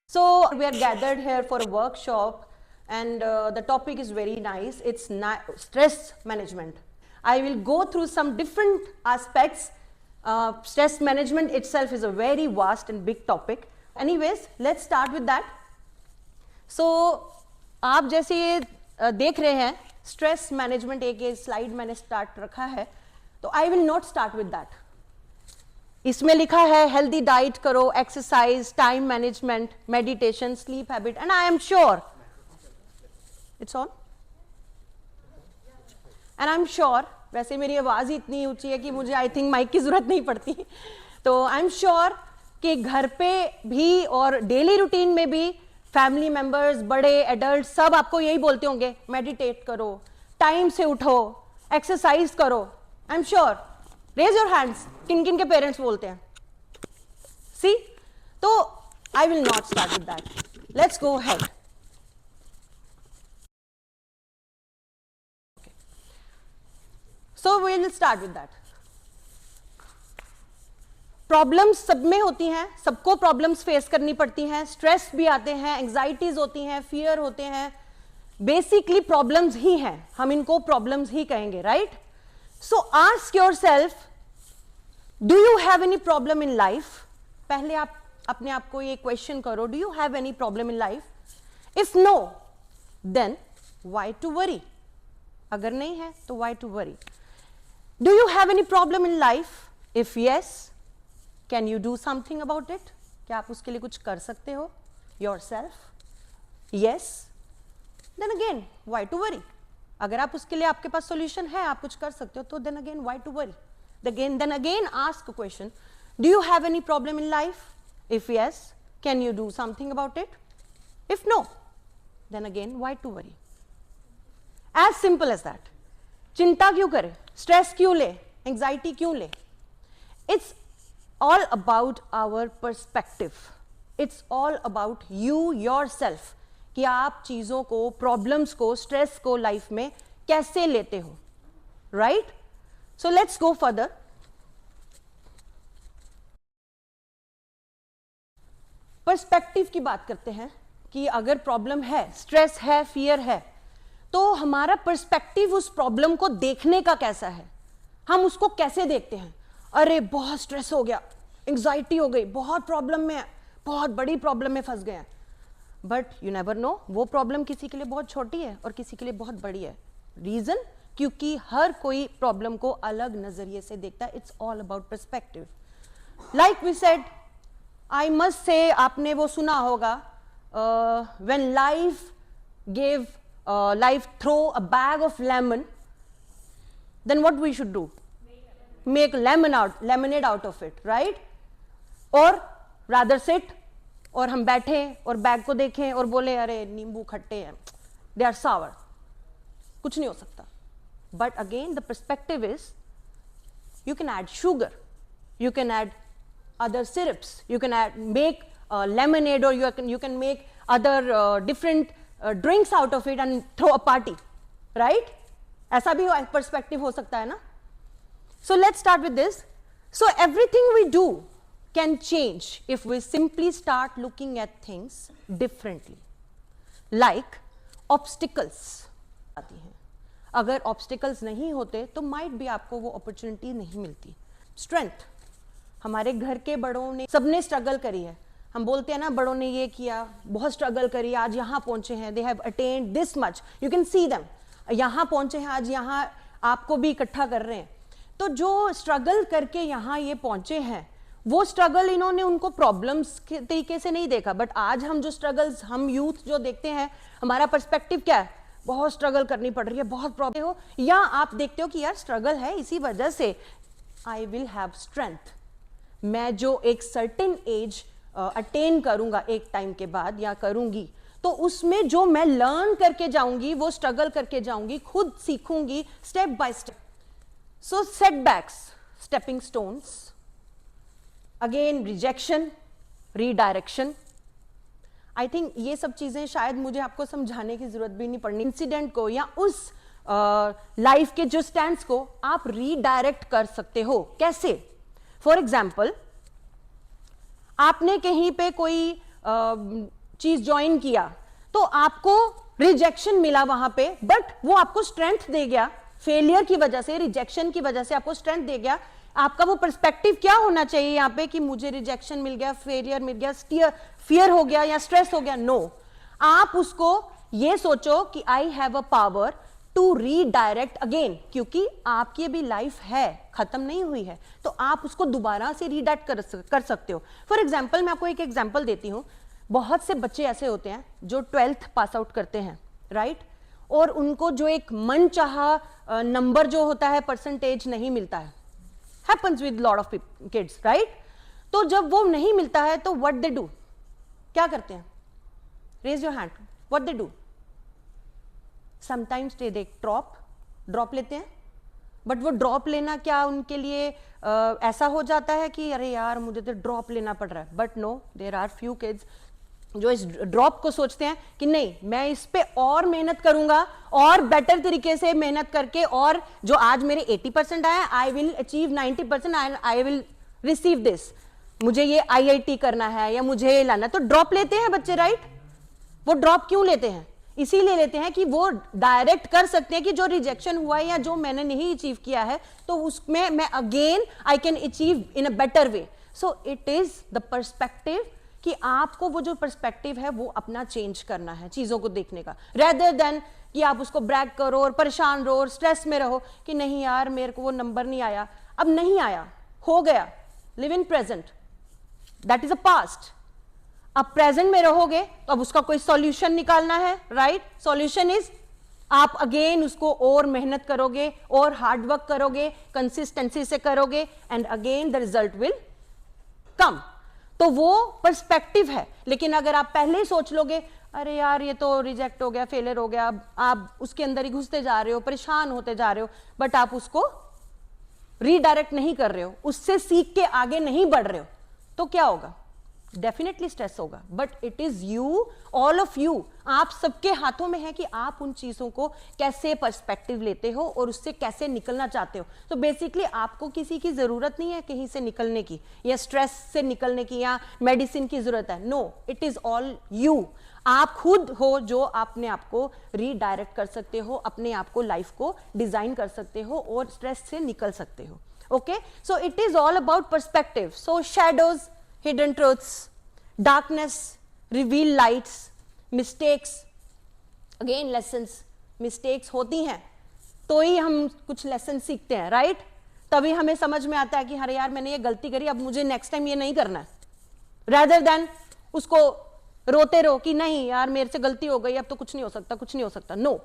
So we are gathered here for a workshop and the topic is very nice. It's stress management. I will go through some different aspects. Stress management itself is a very vast and big topic. Anyways, let's start with that. So आप जैसे ये देख रहे हैं stress management एक ये slide मैंने start रखा है, तो I will not start with that. इसमें लिखा है हेल्दी डाइट करो, exercise, time management, meditation, sleep habit, and I am sure it's on and I am sure, वैसे मेरी आवाज ही इतनी ऊंची है कि मुझे आई थिंक माइक की जरूरत नहीं पड़ती, तो आई एम श्योर कि घर पे भी और डेली रूटीन में भी फैमिली मेंबर्स, बड़े एडल्ट सब आपको यही बोलते होंगे मेडिटेट करो, टाइम से उठो, एक्सरसाइज करो. I am sure. Raise your hands, किन किन के पेरेंट्स बोलते हैं. सी, तो I will not start with that. Let's go head. So we will start with that. Problems सब में होती हैं, सबको प्रॉब्लम्स फेस करनी पड़ती हैं, स्ट्रेस भी आते हैं, एंजाइटीज होती हैं, फियर होते हैं. बेसिकली प्रॉब्लम्स ही हैं, हम इनको प्रॉब्लम्स ही कहेंगे, right? So ask yourself, do you have any problem in life? पहले आप अपने आप को ये क्वेश्चन करो, do you have any problem in life? If no, then why to worry? अगर नहीं है तो why to worry? Do you have any problem in life? If yes, can you do something about it? क्या आप उसके लिए कुछ कर सकते हो yourself? Yes, then again why to worry? अगर आप उसके लिए आपके पास सॉल्यूशन है, आप कुछ कर सकते हो, तो then again why to worry? Then again ask question, do you have any problem in life? If yes, can you do something about it? If no, then again why to worry? As simple as that. चिंता क्यों करें, stress क्यों ले, anxiety क्यों ले? It's all about our perspective. It's all about you yourself, कि आप चीजों को, प्रॉब्लम्स को, स्ट्रेस को लाइफ में कैसे लेते हो, right? So let's go further. Perspective की बात करते हैं कि अगर प्रॉब्लम है, स्ट्रेस है, फियर है, तो हमारा पर्सपेक्टिव उस प्रॉब्लम को देखने का कैसा है, हम उसको कैसे देखते हैं? अरे बहुत स्ट्रेस हो गया, एंजाइटी हो गई, बहुत प्रॉब्लम में है, बहुत बड़ी प्रॉब्लम में फंस गए हैं. बट यू नेवर नो, वो प्रॉब्लम किसी के लिए बहुत छोटी है और किसी के लिए बहुत बड़ी है. रीजन, क्योंकि हर कोई प्रॉब्लम को अलग नजरिए से देखता है. It's all about perspective. Like we said, I must say, आपने वो सुना होगा, when life throw a bag of lemon, then what we should do? Make lemonade out of it, right? और रादर सिट, और हम बैठे और बैग को देखें और बोले अरे नींबू खट्टे हैं, दे आर सावर, कुछ नहीं हो सकता. But again the perspective is, you can add sugar, you can add other syrups, you can make lemonade, और you can make other different drinks out of it and throw a party, right? ऐसा भी perspective हो सकता है ना. So let's start with this. So everything we do can change if we simply start looking at things differently. Like obstacles आती हैं. अगर obstacles नहीं होते तो might भी आपको वो opportunity नहीं मिलती. Strength, हमारे घर के बड़ों ने, सबने struggle करी है. हम बोलते हैं ना, बड़ों ने ये किया, बहुत struggle करी, आज यहाँ पहुंचे हैं, they have attained this much, you can see them, यहाँ पहुंचे हैं, आज यहाँ आपको भी इकट्ठा कर रहे हैं. तो जो struggle करके यहाँ ये पहुंचे हैं, वो स्ट्रगल इन्होंने उनको प्रॉब्लम्स के तरीके से नहीं देखा. बट आज हम जो स्ट्रगल्स, हम यूथ जो देखते हैं, हमारा पर्सपेक्टिव क्या है? बहुत स्ट्रगल करनी पड़ रही है, बहुत प्रॉब्लम हो, या आप देखते हो कि यार स्ट्रगल है, इसी वजह से आई विल हैव स्ट्रेंथ. मैं जो एक सर्टेन एज अटेन करूंगा एक टाइम के बाद, या करूंगी, तो उसमें जो मैं लर्न करके जाऊंगी, वो स्ट्रगल करके जाऊंगी, खुद सीखूंगी step by step. So setbacks, stepping stones, again rejection, redirection. I think ये सब चीजें शायद मुझे आपको समझाने की जरूरत भी नहीं पड़नी. इंसिडेंट को या उस लाइफ के जो स्टैंड्स को आप रीडायरेक्ट कर सकते हो. कैसे? फॉर एग्जाम्पल, आपने कहीं पे कोई चीज ज्वाइन किया तो आपको रिजेक्शन मिला वहां पे, बट वो आपको स्ट्रेंथ दे गया, फेलियर की वजह से, रिजेक्शन की वजह से आपको स्ट्रेंथ दे गया। आपका वो पर्सपेक्टिव क्या होना चाहिए यहाँ पे कि मुझे रिजेक्शन मिल गया, फेलियर मिल गया, फियर हो गया या स्ट्रेस हो गया, नो। आप उसको ये सोचो कि I have a power to redirect again, क्योंकि आपकी अभी लाइफ है, खत्म नहीं हुई है, तो आप उसको दोबारा से रीडायरेक्ट कर सकते हो। फॉर एग्जाम्पल मैं आपको एक एग्जाम्पल देती हूँ। बहुत से बच्चे ऐसे होते हैं जो 12th पास आउट करते हैं, राइट, और उनको जो एक मनचाहा नंबर जो होता है, परसेंटेज नहीं मिलता है, happens with lot of kids, right. तो जब वो नहीं मिलता है तो व्हाट दे डू, क्या करते हैं? Raise your hand, what they do? Sometimes they drop लेते हैं, बट वो ड्रॉप लेना क्या उनके लिए ऐसा हो जाता है कि अरे यार मुझे तो ड्रॉप लेना पड़ रहा है, but no, there are few kids जो इस ड्रॉप को सोचते हैं कि नहीं, मैं इस पे और मेहनत करूंगा और बेटर तरीके से मेहनत करके, और जो आज मेरे 80% आया, I will achieve 90%, I will receive this, मुझे ये IIT करना है या मुझे ये लाना, तो ड्रॉप लेते हैं बच्चे, राइट। वो ड्रॉप क्यों लेते हैं? इसीलिए लेते हैं कि वो डायरेक्ट कर सकते हैं कि जो रिजेक्शन हुआ है या जो मैंने नहीं अचीव किया है तो उसमें मैं again I can achieve in a better way. So it is the perspective कि आपको वो जो पर्सपेक्टिव है वो अपना चेंज करना है चीजों को देखने का, रेदर देन कि आप उसको ब्रैग करो और परेशान रहो और स्ट्रेस में रहो कि नहीं यार मेरे को वो नंबर नहीं आया। अब नहीं आया, हो गया, live in present, that is a past. अब प्रेजेंट में रहोगे तो अब उसका कोई सॉल्यूशन निकालना है, राइट। सॉल्यूशन इज आप अगेन उसको और मेहनत करोगे और हार्ड वर्क करोगे, कंसिस्टेंसी से करोगे, and again the result will come. तो वो पर्सपेक्टिव है। लेकिन अगर आप पहले ही सोच लोगे अरे यार ये तो रिजेक्ट हो गया, फेलियर हो गया, आप उसके अंदर ही घुसते जा रहे हो, परेशान होते जा रहे हो, बट आप उसको रीडायरेक्ट नहीं कर रहे हो, उससे सीख के आगे नहीं बढ़ रहे हो, तो क्या होगा? डेफिनेटली स्ट्रेस होगा। But it is you, all of you, आप सबके हाथों में है कि आप उन चीजों को कैसे पर्सपेक्टिव लेते हो और उससे कैसे निकलना चाहते हो। तो बेसिकली आपको किसी की जरूरत नहीं है कहीं से निकलने की, या स्ट्रेस से निकलने की, या मेडिसिन की जरूरत है। No, it is all you. आप खुद हो जो अपने आप को रीडायरेक्ट कर सकते हो, अपने आप को, लाइफ को डिजाइन कर सकते हो और स्ट्रेस से निकल सकते हो। Okay, so it is all about perspective. So shadows, hidden truths, darkness, reveal lights, mistakes, again lessons, mistakes होती हैं तो ही हम कुछ लेसन सीखते हैं, राइट। तभी हमें समझ में आता है कि अरे यार मैंने ये गलती करी, अब मुझे नेक्स्ट टाइम ये नहीं करना है, rather than उसको रोते रहो कि नहीं यार मेरे से गलती हो गई, अब तो कुछ नहीं हो सकता, कुछ नहीं हो सकता। नो,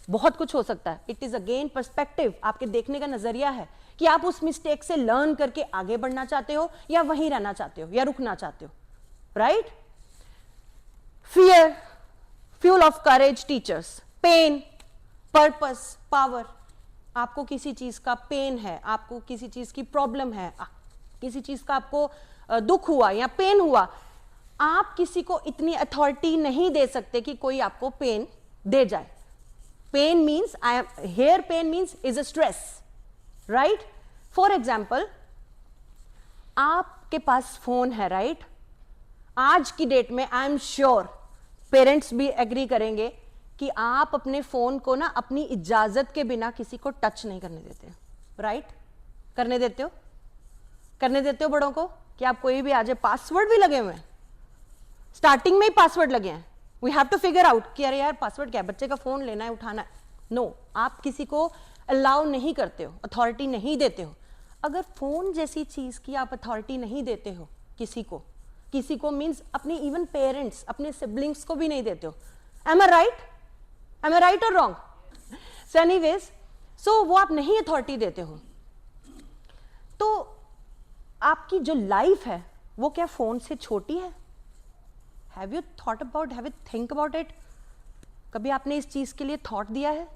बहुत कुछ हो सकता है। इट इज अगेन पर्सपेक्टिव, आपके देखने का नजरिया है कि आप उस मिस्टेक से लर्न करके आगे बढ़ना चाहते हो या वहीं रहना चाहते हो या रुकना चाहते हो, right. Fear, fuel of courage teachers, pain, purpose, power. आपको किसी चीज का पेन है, आपको किसी चीज की प्रॉब्लम है, किसी चीज का आपको दुख हुआ या पेन हुआ, आप किसी को इतनी अथॉरिटी नहीं दे सकते कि कोई आपको पेन दे जाए। Pain means, here pain means is a stress, right? For example, आपके पास फोन है, राइट। आज की डेट में आई एम श्योर पेरेंट्स भी एग्री करेंगे कि आप अपने फोन को ना अपनी इजाजत के बिना किसी को टच नहीं करने देते, राइट। करने देते हो? करने देते हो बड़ों को कि आप कोई भी आ जाए, पासवर्ड भी लगे हुए हैं, स्टार्टिंग में ही पासवर्ड लगे हैं, we have to figure out कि अरे यार पासवर्ड क्या है, बच्चे का फोन लेना है, उठाना है। नो, आप किसी को अलाउ नहीं करते हो, अथॉरिटी नहीं देते हो। अगर फोन जैसी चीज की आप अथॉरिटी नहीं देते हो किसी को मीन्स अपने इवन पेरेंट्स, अपने सिबलिंग्स को भी नहीं देते हो। एम आई राइट? एम आई राइट और रॉन्ग? सो एनीवेज, सो वो आप नहीं अथॉरिटी देते हो, तो आपकी जो लाइफ है वो क्या फोन से छोटी है? Have you thought about, have you think about it? कभी आपने इस चीज के लिए थॉट दिया है?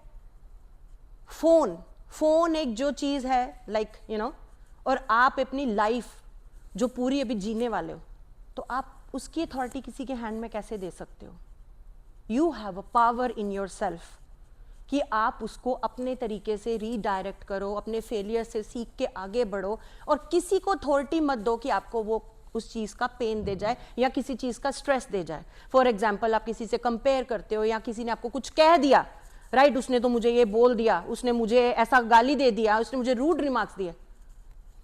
फोन एक जो चीज है लाइक यू नो, और आप अपनी लाइफ जो पूरी अभी जीने वाले हो, तो आप उसकी अथॉरिटी किसी के हैंड में कैसे दे सकते हो? You have a power in yourself कि आप उसको अपने तरीके से रीडायरेक्ट करो, अपने फेलियर से सीख के आगे बढ़ो, और किसी को अथॉरिटी मत दो कि आपको वो उस चीज़ का पेन दे जाए या किसी चीज़ का स्ट्रेस दे जाए। फॉर एग्जाम्पल, आप किसी से कंपेयर करते हो या किसी ने आपको कुछ कह दिया, राइट, उसने तो मुझे ये बोल दिया, उसने मुझे ऐसा गाली दे दिया, उसने मुझे रूड रिमार्क्स दिए,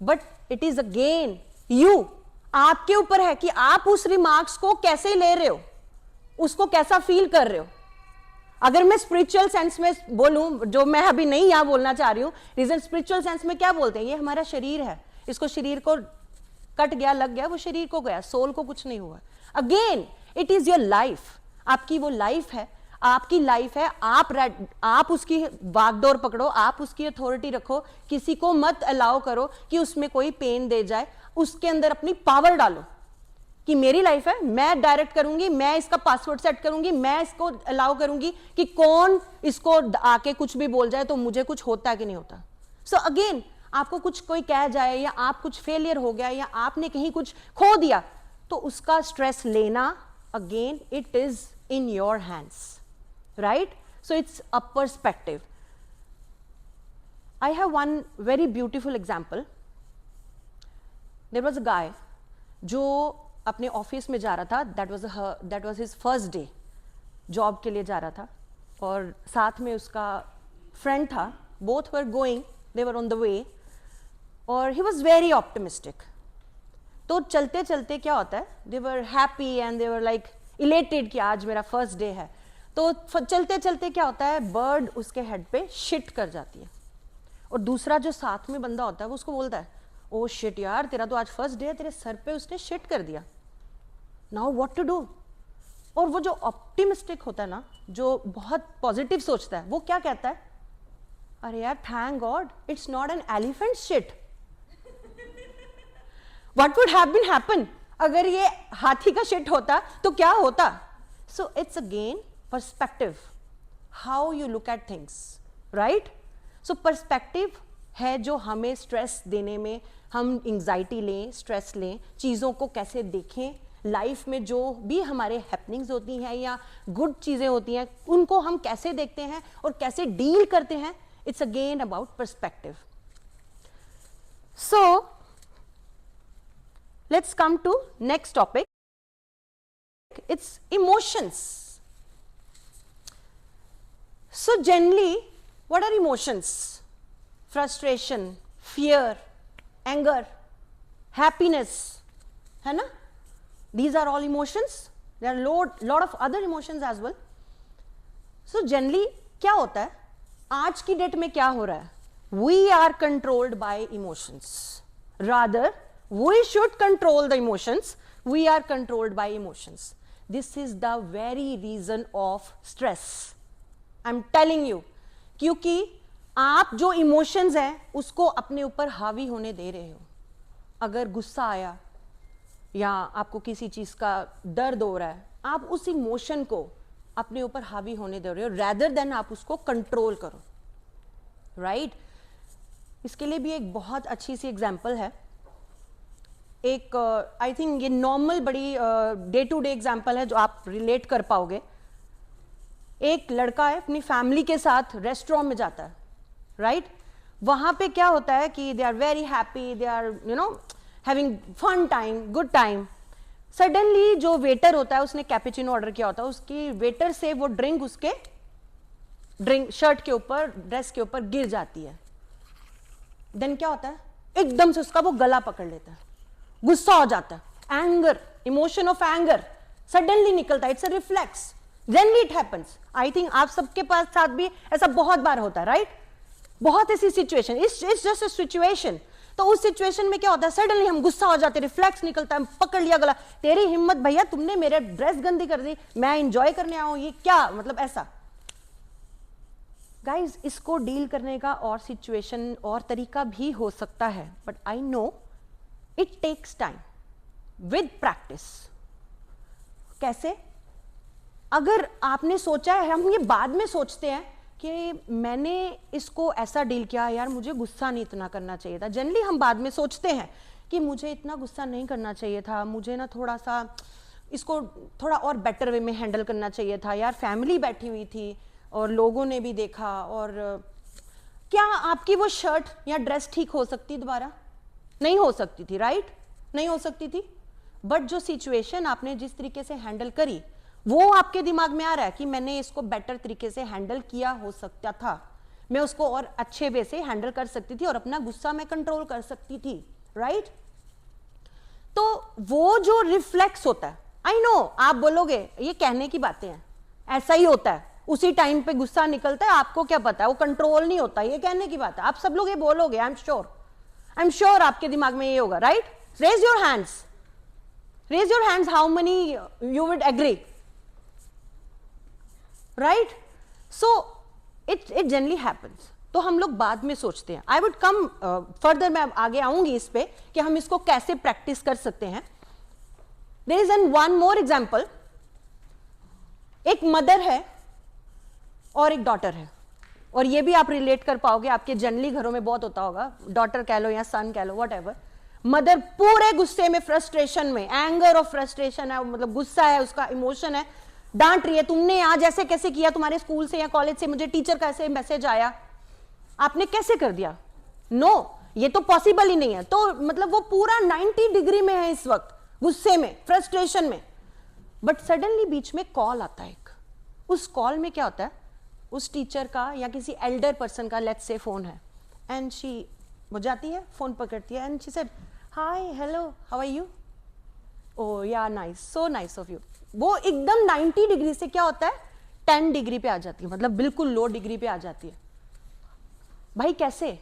but it is again you, आपके ऊपर है कि आप उस रिमार्क्स को कैसे ले रहे हो, उसको कैसा फील कर रहे हो। अगर मैं स्पिरिचुअल सेंस में बोलूं, जो मैं अभी नहीं यहां बोलना चाह रही हूं, रीजन स्पिरिचुअल सेंस में क्या बोलते हैं, ये हमारा शरीर है, इसको शरीर को कट गया, लग गया, वो शरीर को गया, सोल को कुछ नहीं हुआ। Again it is your life, आपकी वो लाइफ है, आपकी लाइफ है, आप उसकी बागडोर पकड़ो, आप उसकी अथॉरिटी रखो, किसी को मत अलाउ करो कि उसमें कोई पेन दे जाए, उसके अंदर अपनी पावर डालो कि मेरी लाइफ है, मैं डायरेक्ट करूंगी, मैं इसका पासवर्ड सेट करूंगी, मैं इसको अलाउ करूंगी कि कौन इसको आके कुछ भी बोल जाए तो मुझे कुछ होता है कि नहीं होता। सो अगेन, आपको कुछ कोई कह जाए या आप कुछ फेलियर हो गया या आपने कहीं कुछ खो दिया, तो उसका स्ट्रेस लेना, again it is in your hands, right? So it's a perspective. I have one very beautiful example. There was a guy जो अपने ऑफिस में जा रहा था, that was his first day, job के लिए जा रहा था, और साथ में उसका फ्रेंड था, both were going, they were on the way, और he was very optimistic. तो चलते चलते क्या होता है, they were happy and they were like elated कि आज मेरा फर्स्ट डे है। तो चलते चलते क्या होता है, बर्ड उसके हेड पे शिट कर जाती है, और दूसरा जो साथ में बंदा होता है वो उसको बोलता है, ओ शिट यार, तेरा तो आज फर्स्ट डे है, तेरे सर पे उसने शिट कर दिया, नाउ व्हाट टू डू। और वो जो ऑप्टिमिस्टिक होता है ना, जो बहुत पॉजिटिव सोचता है, वो क्या कहता है, अरे यार thank god it's not an elephant shit, what would have been happen अगर ये हाथी का शिट होता तो क्या होता। So it's again perspective, how you look at things, right? So perspective है जो हमें स्ट्रेस देने में, हम एंजाइटी लें, स्ट्रेस लें, चीज़ों को कैसे देखें, लाइफ में जो भी हमारे हैपनिंग्स होती हैं या गुड चीज़ें होती हैं, उनको हम कैसे देखते हैं और कैसे डील करते हैं, it's again about perspective. So let's come to next topic, it's emotions. So generally, what are emotions? Frustration, fear, anger, happiness, है ना? These are all emotions. There are lot of other emotions as well. So generally, क्या होता है? आज की date में क्या हो रहा है? We are controlled by emotions. Rather, we should control the emotions. We are controlled by emotions. This is the very reason of stress. I am telling you, क्योंकि आप जो इमोशंस हैं उसको अपने ऊपर हावी होने दे रहे हो। अगर गुस्सा आया या आपको किसी चीज का दर्द हो रहा है, आप उस इमोशन को अपने ऊपर हावी होने दे रहे हो, रैदर देन आप उसको कंट्रोल करो, राइट? इसके लिए भी एक बहुत अच्छी सी एग्जांपल है, एक आई थिंक ये नॉर्मल बड़ी डे टू डे एग्जांपल है जो आप रिलेट कर पाओगे। एक लड़का है, अपनी फैमिली के साथ रेस्टोरेंट में जाता है, राइट? वहां पे क्या होता है कि they are very happy, they are having fun time, good time. Suddenly जो वेटर होता है, उसने कैपुचिनो ऑर्डर किया होता है, उसकी वेटर से वो ड्रिंक उसके शर्ट के ऊपर, ड्रेस के ऊपर गिर जाती है। देन क्या होता है, एकदम से उसका वो गला पकड़ लेता है, गुस्सा हो जाता है, anger, emotion of anger suddenly निकलता है, it's a reflex, generally it happens. I think आप सबके पास साथ भी ऐसा बहुत बार होता है, राइट? बहुत ऐसी situation, it's just a situation. तो उस सिचुएशन में क्या होता है, सडनली हम गुस्सा हो जाते हैं, रिफ्लेक्स निकलता है, पकड़ लिया गला, तेरी हिम्मत भैया, तुमने मेरे ड्रेस गंदी कर दी, मैं एंजॉय करने आऊं, ये क्या मतलब, ऐसा। गाइज, इसको डील करने का और सिचुएशन और तरीका भी हो सकता है, but I know it takes time with practice. कैसे? अगर आपने सोचा है, हम ये बाद में सोचते हैं कि मैंने इसको ऐसा डील किया, यार मुझे गुस्सा नहीं इतना करना चाहिए था। जनरली हम बाद में सोचते हैं कि मुझे इतना गुस्सा नहीं करना चाहिए था, मुझे ना थोड़ा सा इसको थोड़ा और बेटर वे में हैंडल करना चाहिए था, यार फैमिली बैठी हुई थी और लोगों ने भी देखा। और क्या आपकी वो शर्ट या ड्रेस ठीक हो सकती दोबारा? नहीं हो सकती थी, राइट? नहीं हो सकती थी। बट जो सिचुएशन आपने जिस तरीके से हैंडल करी वो आपके दिमाग में आ रहा है कि मैंने इसको बेटर तरीके से हैंडल किया हो सकता था, मैं उसको और अच्छे वे से हैंडल कर सकती थी और अपना गुस्सा मैं कंट्रोल कर सकती थी, राइट? तो वो जो रिफ्लेक्स होता है, आई नो आप बोलोगे ये कहने की बातें हैं, ऐसा ही होता है, उसी टाइम पे गुस्सा निकलता है, आपको क्या पता है, वो कंट्रोल नहीं होता, ये कहने की बात है, आप सब लोग ये बोलोगे, आई एम श्योर आपके दिमाग में ये होगा, right? Raise your hands, how many you would agree, right? So it generally happens. तो हम लोग बाद में सोचते हैं, आई वुड कम फर्दर, मैं आगे आऊंगी इस पे कि हम इसको कैसे प्रैक्टिस कर सकते हैं। There is an one more example, एक मदर है और एक डॉटर है, और ये भी आप रिलेट कर पाओगे, आपके जनरली घरों में बहुत होता होगा, डॉटर कह लो या सन कह लो, व्हाटएवर। मदर पूरे गुस्से में, फ्रस्ट्रेशन में, एंगर और फ्रस्ट्रेशन है, मतलब गुस्सा है, उसका इमोशन है, डांट रही है, तुमने आज ऐसे कैसे किया, तुम्हारे स्कूल से या कॉलेज से मुझे टीचर का ऐसे मैसेज आया, आपने कैसे कर दिया? नो, ये तो पॉसिबल ही नहीं है। तो मतलब वो पूरा 90 डिग्री में है इस वक्त, गुस्से में, फ्रस्ट्रेशन में, बट सडनली बीच में कॉल आता है एक। उस कॉल में क्या होता है, उस टीचर का या किसी एल्डर पर्सन का लेट्स से फोन है, एंड शी, वो जाती है, फोन पकड़ती है, and she said hi hello how are you, oh yeah nice, so nice of you. वो एकदम 90 डिग्री से क्या होता है, 10 डिग्री पे आ जाती है, मतलब बिल्कुल लो डिग्री पे आ जाती है। भाई कैसे?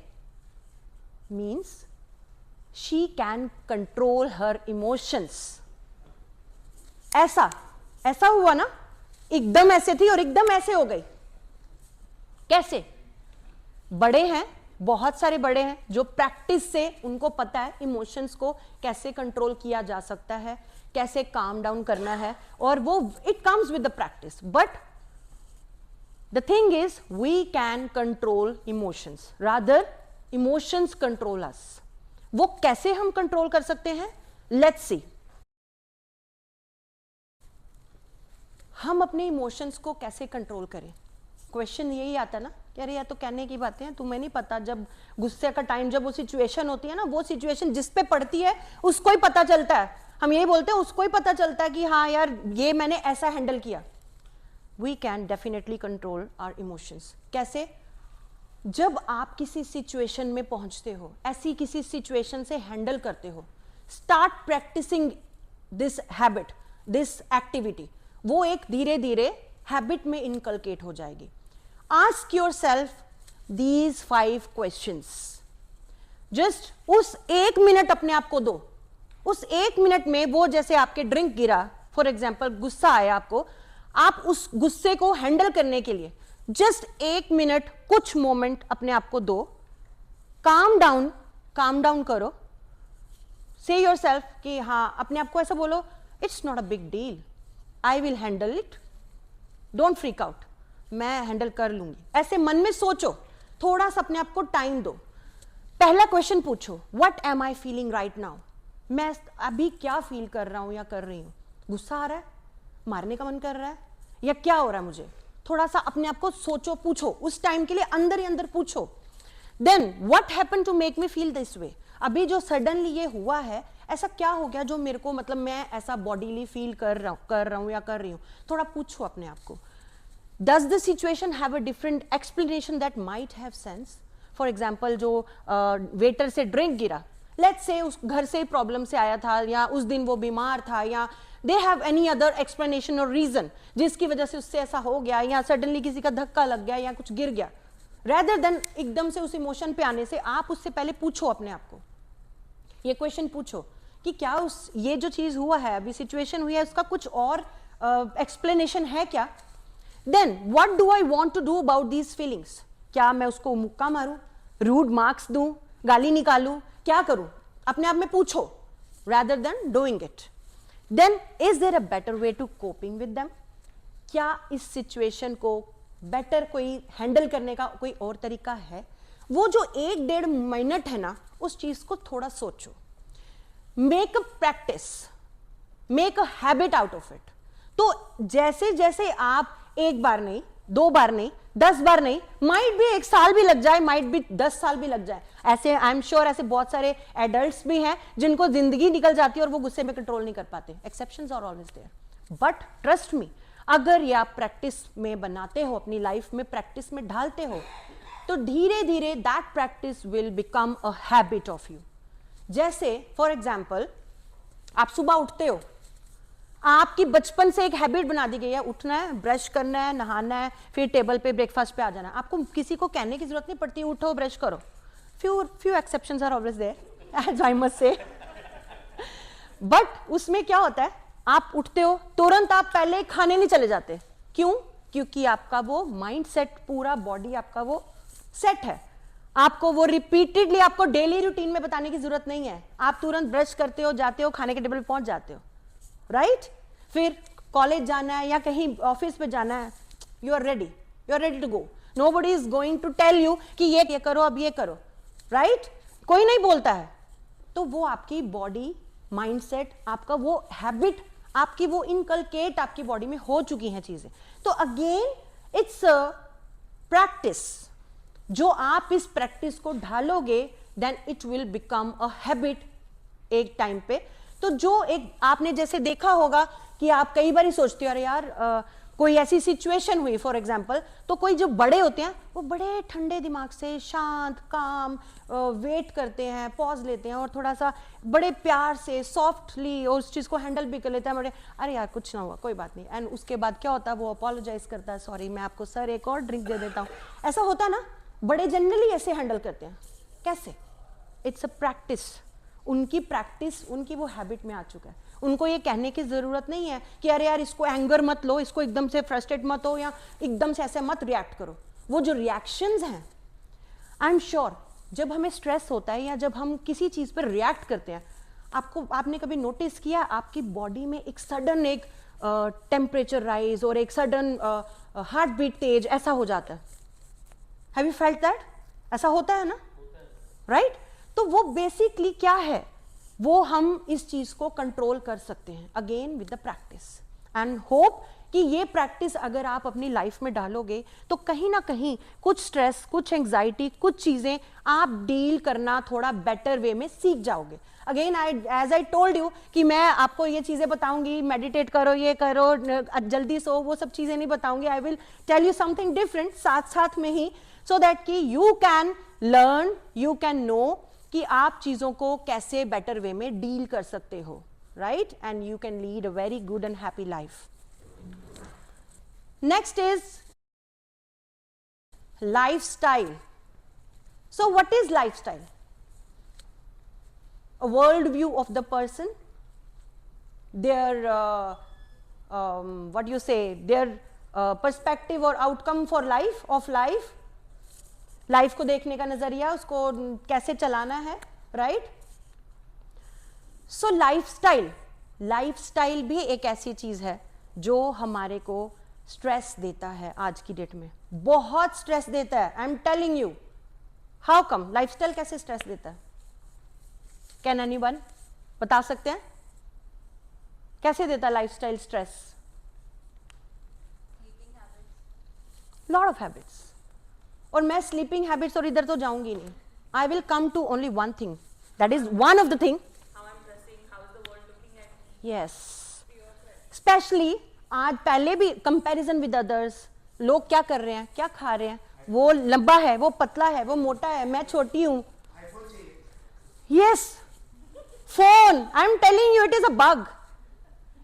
Means she can control her emotions. ऐसा हुआ ना, एकदम ऐसे थी और एकदम ऐसे हो गई। कैसे? बड़े हैं, बहुत सारे बड़े हैं जो प्रैक्टिस से उनको पता है इमोशंस को कैसे कंट्रोल किया जा सकता है, कैसे काम डाउन करना है, और वो it comes with the practice. But the thing is we can control emotions, rather emotions control us. वो कैसे हम कंट्रोल कर सकते हैं? Let's see. हम अपने इमोशंस को कैसे कंट्रोल करें? क्वेश्चन यही आता ना कि अरे यार तो कहने की बातें हैं, तुम्हें नहीं पता, जब गुस्से का टाइम, जब वो सिचुएशन होती है ना, वो सिचुएशन जिस पे पड़ती है उसको ही पता चलता है। हम यही बोलते हैं, उसको ही पता चलता है कि हाँ यार ये मैंने ऐसा हैंडल किया। We can definitely control our emotions. कैसे? जब आप किसी सिचुएशन में पहुंचते हो, ऐसी किसी सिचुएशन से हैंडल करते हो, start practicing this habit, this activity. वो एक धीरे धीरे हैबिट में इनकलकेट हो जाएगी। Ask yourself these 5 questions. Just उस 1 मिनट अपने आप को दो। उस 1 मिनट में वो, जैसे आपके ड्रिंक गिरा, फॉर एग्जाम्पल गुस्सा आया आपको, आप उस गुस्से को हैंडल करने के लिए जस्ट 1 मिनट, कुछ मोमेंट अपने आप को दो। काम डाउन करो। से योरसेल्फ कि हाँ, अपने आप को ऐसा बोलो, it's not a big deal, I will handle it, don't freak out, मैं हैंडल कर लूंगी। ऐसे मन में सोचो, थोड़ा सा अपने आप को टाइम दो। पहला क्वेश्चन पूछो, what am I feeling right now? मैं अभी क्या फील कर रहा हूं या कर रही हूं? गुस्सा आ रहा है, मारने का मन कर रहा है, या क्या हो रहा है मुझे? थोड़ा सा अपने आप को सोचो, पूछो, उस टाइम के लिए अंदर ही अंदर पूछो। Then what happened to make me feel this way? अभी जो सडनली ये हुआ है, ऐसा क्या हो गया जो मेरे को, मतलब मैं ऐसा बॉडीली फील कर रहा हूं या कर रही हूं? थोड़ा पूछो अपने आप को। Does the situation have a different explanation that might have sense? For example, जो वेटर से ड्रिंक गिरा, लेट्स से उस घर से प्रॉब्लम से आया था, या उस दिन वो बीमार था, या they have any other explanation और रीजन जिसकी वजह से उससे ऐसा हो गया, या सडनली किसी का धक्का लग गया या कुछ गिर गया। रेदर देन एकदम से उस इमोशन पे आने से, आप उससे पहले पूछो अपने आप को, ये क्वेश्चन पूछो कि क्या उस, ये जो चीज हुआ है, अभी सिचुएशन हुई है, उसका कुछ और एक्सप्लेनेशन है क्या? Then what do I want to do about these feelings? क्या मैं उसको मुक्का मारूं, रूड मार्क्स दूं, गाली निकालूं, क्या करूं? अपने आप में पूछो, rather than doing it. Then is there a better way to coping with them? क्या इस सिचुएशन को बेटर कोई हैंडल करने का कोई और तरीका है? वो जो 1-1.5 मिनट है ना, उस चीज को थोड़ा सोचो। Make a practice, make a habit out of it. तो जैसे जैसे आप 1 बार नहीं, 2 बार नहीं, 10 बार नहीं, माइट भी 1 साल भी लग जाए, माइट भी 10 साल भी लग जाए। ऐसे आई एम श्योर ऐसे बहुत सारे एडल्ट्स भी हैं जिनको जिंदगी निकल जाती है और वो गुस्से में कंट्रोल नहीं कर पाते। Exceptions are always there, but trust me, अगर ये आप प्रैक्टिस में बनाते हो, अपनी लाइफ में प्रैक्टिस में ढालते हो, तो धीरे धीरे that practice will become a habit of you. जैसे फॉर एग्जाम्पल, आप सुबह उठते हो, आपकी बचपन से एक हैबिट बना दी गई है, उठना है, ब्रश करना है, नहाना है, फिर टेबल पे ब्रेकफास्ट पे आ जाना है। आपको किसी को कहने की जरूरत नहीं पड़ती, उठो ब्रश करो। few exceptions are always there, as I must say. But उसमें क्या होता है, आप उठते हो तुरंत आप पहले खाने नहीं चले जाते। क्यों? क्योंकि आपका वो माइंड सेट, पूरा बॉडी आपका वो सेट है। आपको वो रिपीटेडली, आपको डेली रूटीन में बताने की जरूरत नहीं है। आप तुरंत ब्रश करते हो, जाते हो, खाने के टेबल पे पहुंच जाते हो, राइट? फिर कॉलेज जाना है या कहीं ऑफिस पे जाना है, you are ready to go. Nobody is going to tell you कि ये करो, अब ये करो, राइट? कोई नहीं बोलता है। तो वो आपकी बॉडी, माइंडसेट, आपका वो हैबिट, आपकी वो इनकलकेट आपकी बॉडी में हो चुकी हैं चीजें। तो अगेन इट्स अ प्रैक्टिस। जो आप इस प्रैक्टिस को ढालोगे, then it will become a habit एक टाइम पे। तो जो एक आपने जैसे देखा होगा कि आप कई बार ही सोचते हो, अरे यार कोई ऐसी सिचुएशन हुई फॉर एग्जांपल, तो कोई जो बड़े होते हैं वो बड़े ठंडे दिमाग से, शांत, काम, वेट करते हैं, पॉज लेते हैं और थोड़ा सा बड़े प्यार से, सॉफ्टली और उस चीज को हैंडल भी कर लेते हैं। बड़े, अरे यार कुछ ना हुआ, कोई बात नहीं। एंड उसके बाद क्या होता है, वो अपोलोजाइज करता है, सॉरी मैं आपको सर एक और ड्रिंक दे देता हूँ। ऐसा होता है ना, बड़े जनरली ऐसे हैंडल करते हैं। कैसे? It's a practice. उनकी प्रैक्टिस, उनकी वो हैबिट में आ चुका है। उनको ये कहने की जरूरत नहीं है कि अरे यार इसको एंगर मत लो, इसको एकदम से फ्रस्ट्रेट मत हो, या एकदम से ऐसे मत रिएक्ट करो। वो जो रिएक्शंस हैं, आई एम श्योर जब हमें स्ट्रेस होता है या जब हम किसी चीज पर रिएक्ट करते हैं, आपने कभी नोटिस किया आपकी बॉडी में एक सडन एक टेम्परेचर राइज और एक सडन हार्ट बीट तेज ऐसा हो जाता है? Have you felt that? ऐसा होता है ना, राइट? तो वो बेसिकली क्या है, वो हम इस चीज को कंट्रोल कर सकते हैं again with the practice. And hope कि ये प्रैक्टिस अगर आप अपनी लाइफ में डालोगे तो कहीं ना कहीं कुछ स्ट्रेस, कुछ एंजाइटी, कुछ चीजें आप डील करना थोड़ा बेटर वे में सीख जाओगे। Again as I told you कि मैं आपको ये चीजें बताऊंगी, मेडिटेट करो, ये करो, जल्दी सो, वो सब चीजें नहीं बताऊंगी। I will tell you something different साथ साथ में ही, सो दैट कि you can learn, you can know कि आप चीजों को कैसे बेटर वे में डील कर सकते हो, right? And you can lead a very good and happy life. Next is lifestyle. So what is lifestyle? A world view of the person, their what you say, their perspective और outcome for life, of life, life को देखने का नजरिया, उसको कैसे चलाना है, right? सो lifestyle भी एक ऐसी चीज है जो हमारे को स्ट्रेस देता है। आज की डेट में बहुत स्ट्रेस देता है। I am telling you. How come? Lifestyle कैसे स्ट्रेस देता है? कैन एनीवन बता सकते हैं कैसे देता है lifestyle stress? Lot of habits. और मैं स्लीपिंग हैबिट्स और इधर तो जाऊंगी नहीं। I will come to only one thing, that is one of the thing. Yes, specially आज पहले भी कंपैरिजन विद अदर्स, लोग क्या कर रहे हैं, क्या खा रहे हैं, वो लंबा है, वो पतला है, वो मोटा है, मैं छोटी हूं। Yes, phone, I am telling you, it is a bug,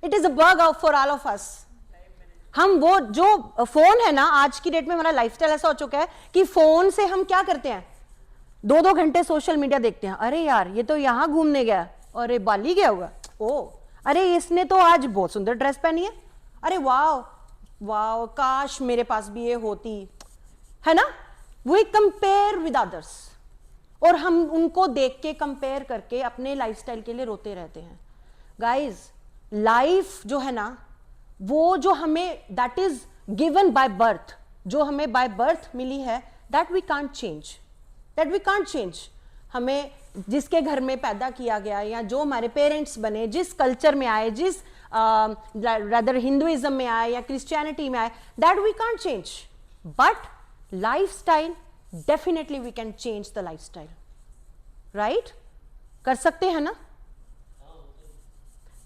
it is a bug for all of us. हम वो जो फोन है ना, आज की डेट में हमारा लाइफस्टाइल ऐसा हो चुका है कि फोन से हम क्या करते हैं, 2-2 घंटे सोशल मीडिया देखते हैं। अरे यार ये तो यहां घूमने गया, अरे बाली गया होगा, ओ अरे इसने तो आज बहुत सुंदर ड्रेस पहनी है, अरे वाह वाह, काश मेरे पास भी ये होती, है ना? वी कंपेयर विद अदर्स और हम उनको देख के कंपेयर करके अपने लाइफस्टाइल के लिए रोते रहते हैं। गाइज, लाइफ जो है ना, वो जो हमें that is given by birth, जो हमें बाय बर्थ मिली है, दैट वी कांट चेंज। हमें जिसके घर में पैदा किया गया या जो हमारे पेरेंट्स बने, जिस कल्चर में आए, जिस रादर हिंदुइज्म में आए या क्रिश्चियनिटी में आए, that we can't change. But lifestyle, definitely we can change the lifestyle, right? कर सकते हैं ना?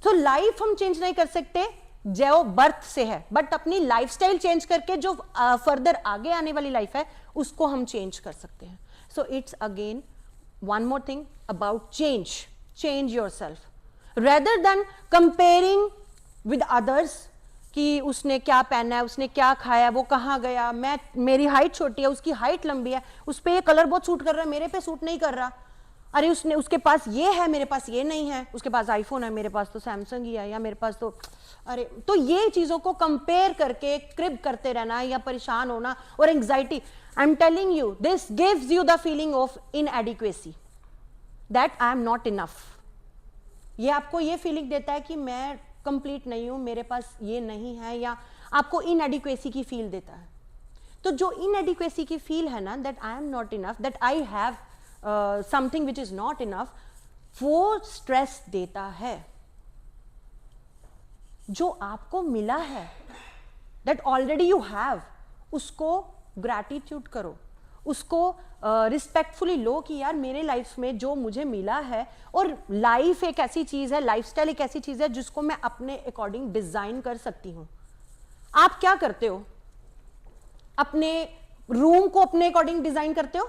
तो लाइफ हम चेंज नहीं कर सकते जो बर्थ से है, बट अपनी लाइफस्टाइल चेंज करके जो फर्दर आगे आने वाली लाइफ है उसको हम चेंज कर सकते हैं. सो it's again one more thing about change yourself rather than comparing with others कि उसने क्या पहना है, उसने क्या खाया, वो कहाँ गया, मेरी हाइट छोटी है, उसकी हाइट लंबी है, उस पे ये कलर बहुत सूट कर रहा है, मेरे पे सूट नहीं कर रहा. अरे उसके पास ये है, मेरे पास ये नहीं है, उसके पास आईफोन है, मेरे पास तो सैमसंग ही है, या मेरे पास तो अरे. तो ये चीजों को कंपेयर करके क्रिब करते रहना या परेशान होना और anxiety, I am telling you this gives you the feeling of inadequacy, that I am not enough. ये आपको ये फीलिंग देता है कि मैं कंप्लीट नहीं हूं, मेरे पास ये नहीं है, या आपको इनएडिक्वेसी की फील देता है. तो जो इनएडिक्वेसी की फील है ना, that I am not enough, that I have something which is not enough, वो स्ट्रेस देता है. जो आपको मिला है, दैट ऑलरेडी यू हैव, उसको ग्रैटिट्यूड करो, उसको रिस्पेक्टफुली लो कि यार मेरे लाइफ में जो मुझे मिला है. और लाइफ एक ऐसी चीज है, लाइफस्टाइल एक ऐसी चीज है जिसको मैं अपने अकॉर्डिंग डिजाइन कर सकती हूं. आप क्या करते हो? अपने रूम को अपने अकॉर्डिंग डिजाइन करते हो?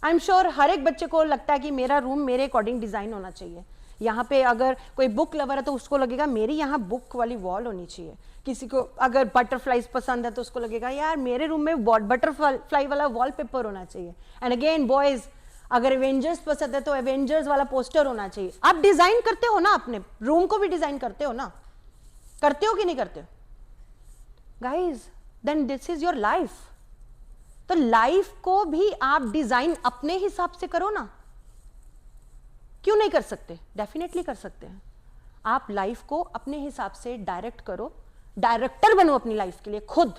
आई एम श्योर हर एक बच्चे को लगता है कि मेरा रूम मेरे अकॉर्डिंग डिजाइन होना चाहिए. यहाँ पे अगर कोई बुक लवर है तो उसको लगेगा मेरी यहाँ बुक वाली वॉल होनी चाहिए. किसी को अगर बटरफ्लाईज पसंद है तो उसको लगेगा यार मेरे रूम में बटरफ्लाई वाला वॉलपेपर होना चाहिए. एंड अगेन बॉयज, अगर एवेंजर्स पसंद है तो एवेंजर्स वाला पोस्टर होना चाहिए. आप डिजाइन करते हो ना, अपने रूम को भी डिजाइन करते हो ना? करते हो कि नहीं करते हो guys? Then this is your life. तो लाइफ को भी आप डिजाइन अपने हिसाब से करो ना. क्यों नहीं कर सकते? डेफिनेटली कर सकते हैं. आप लाइफ को अपने हिसाब से डायरेक्ट करो, डायरेक्टर बनो अपनी लाइफ के लिए खुद,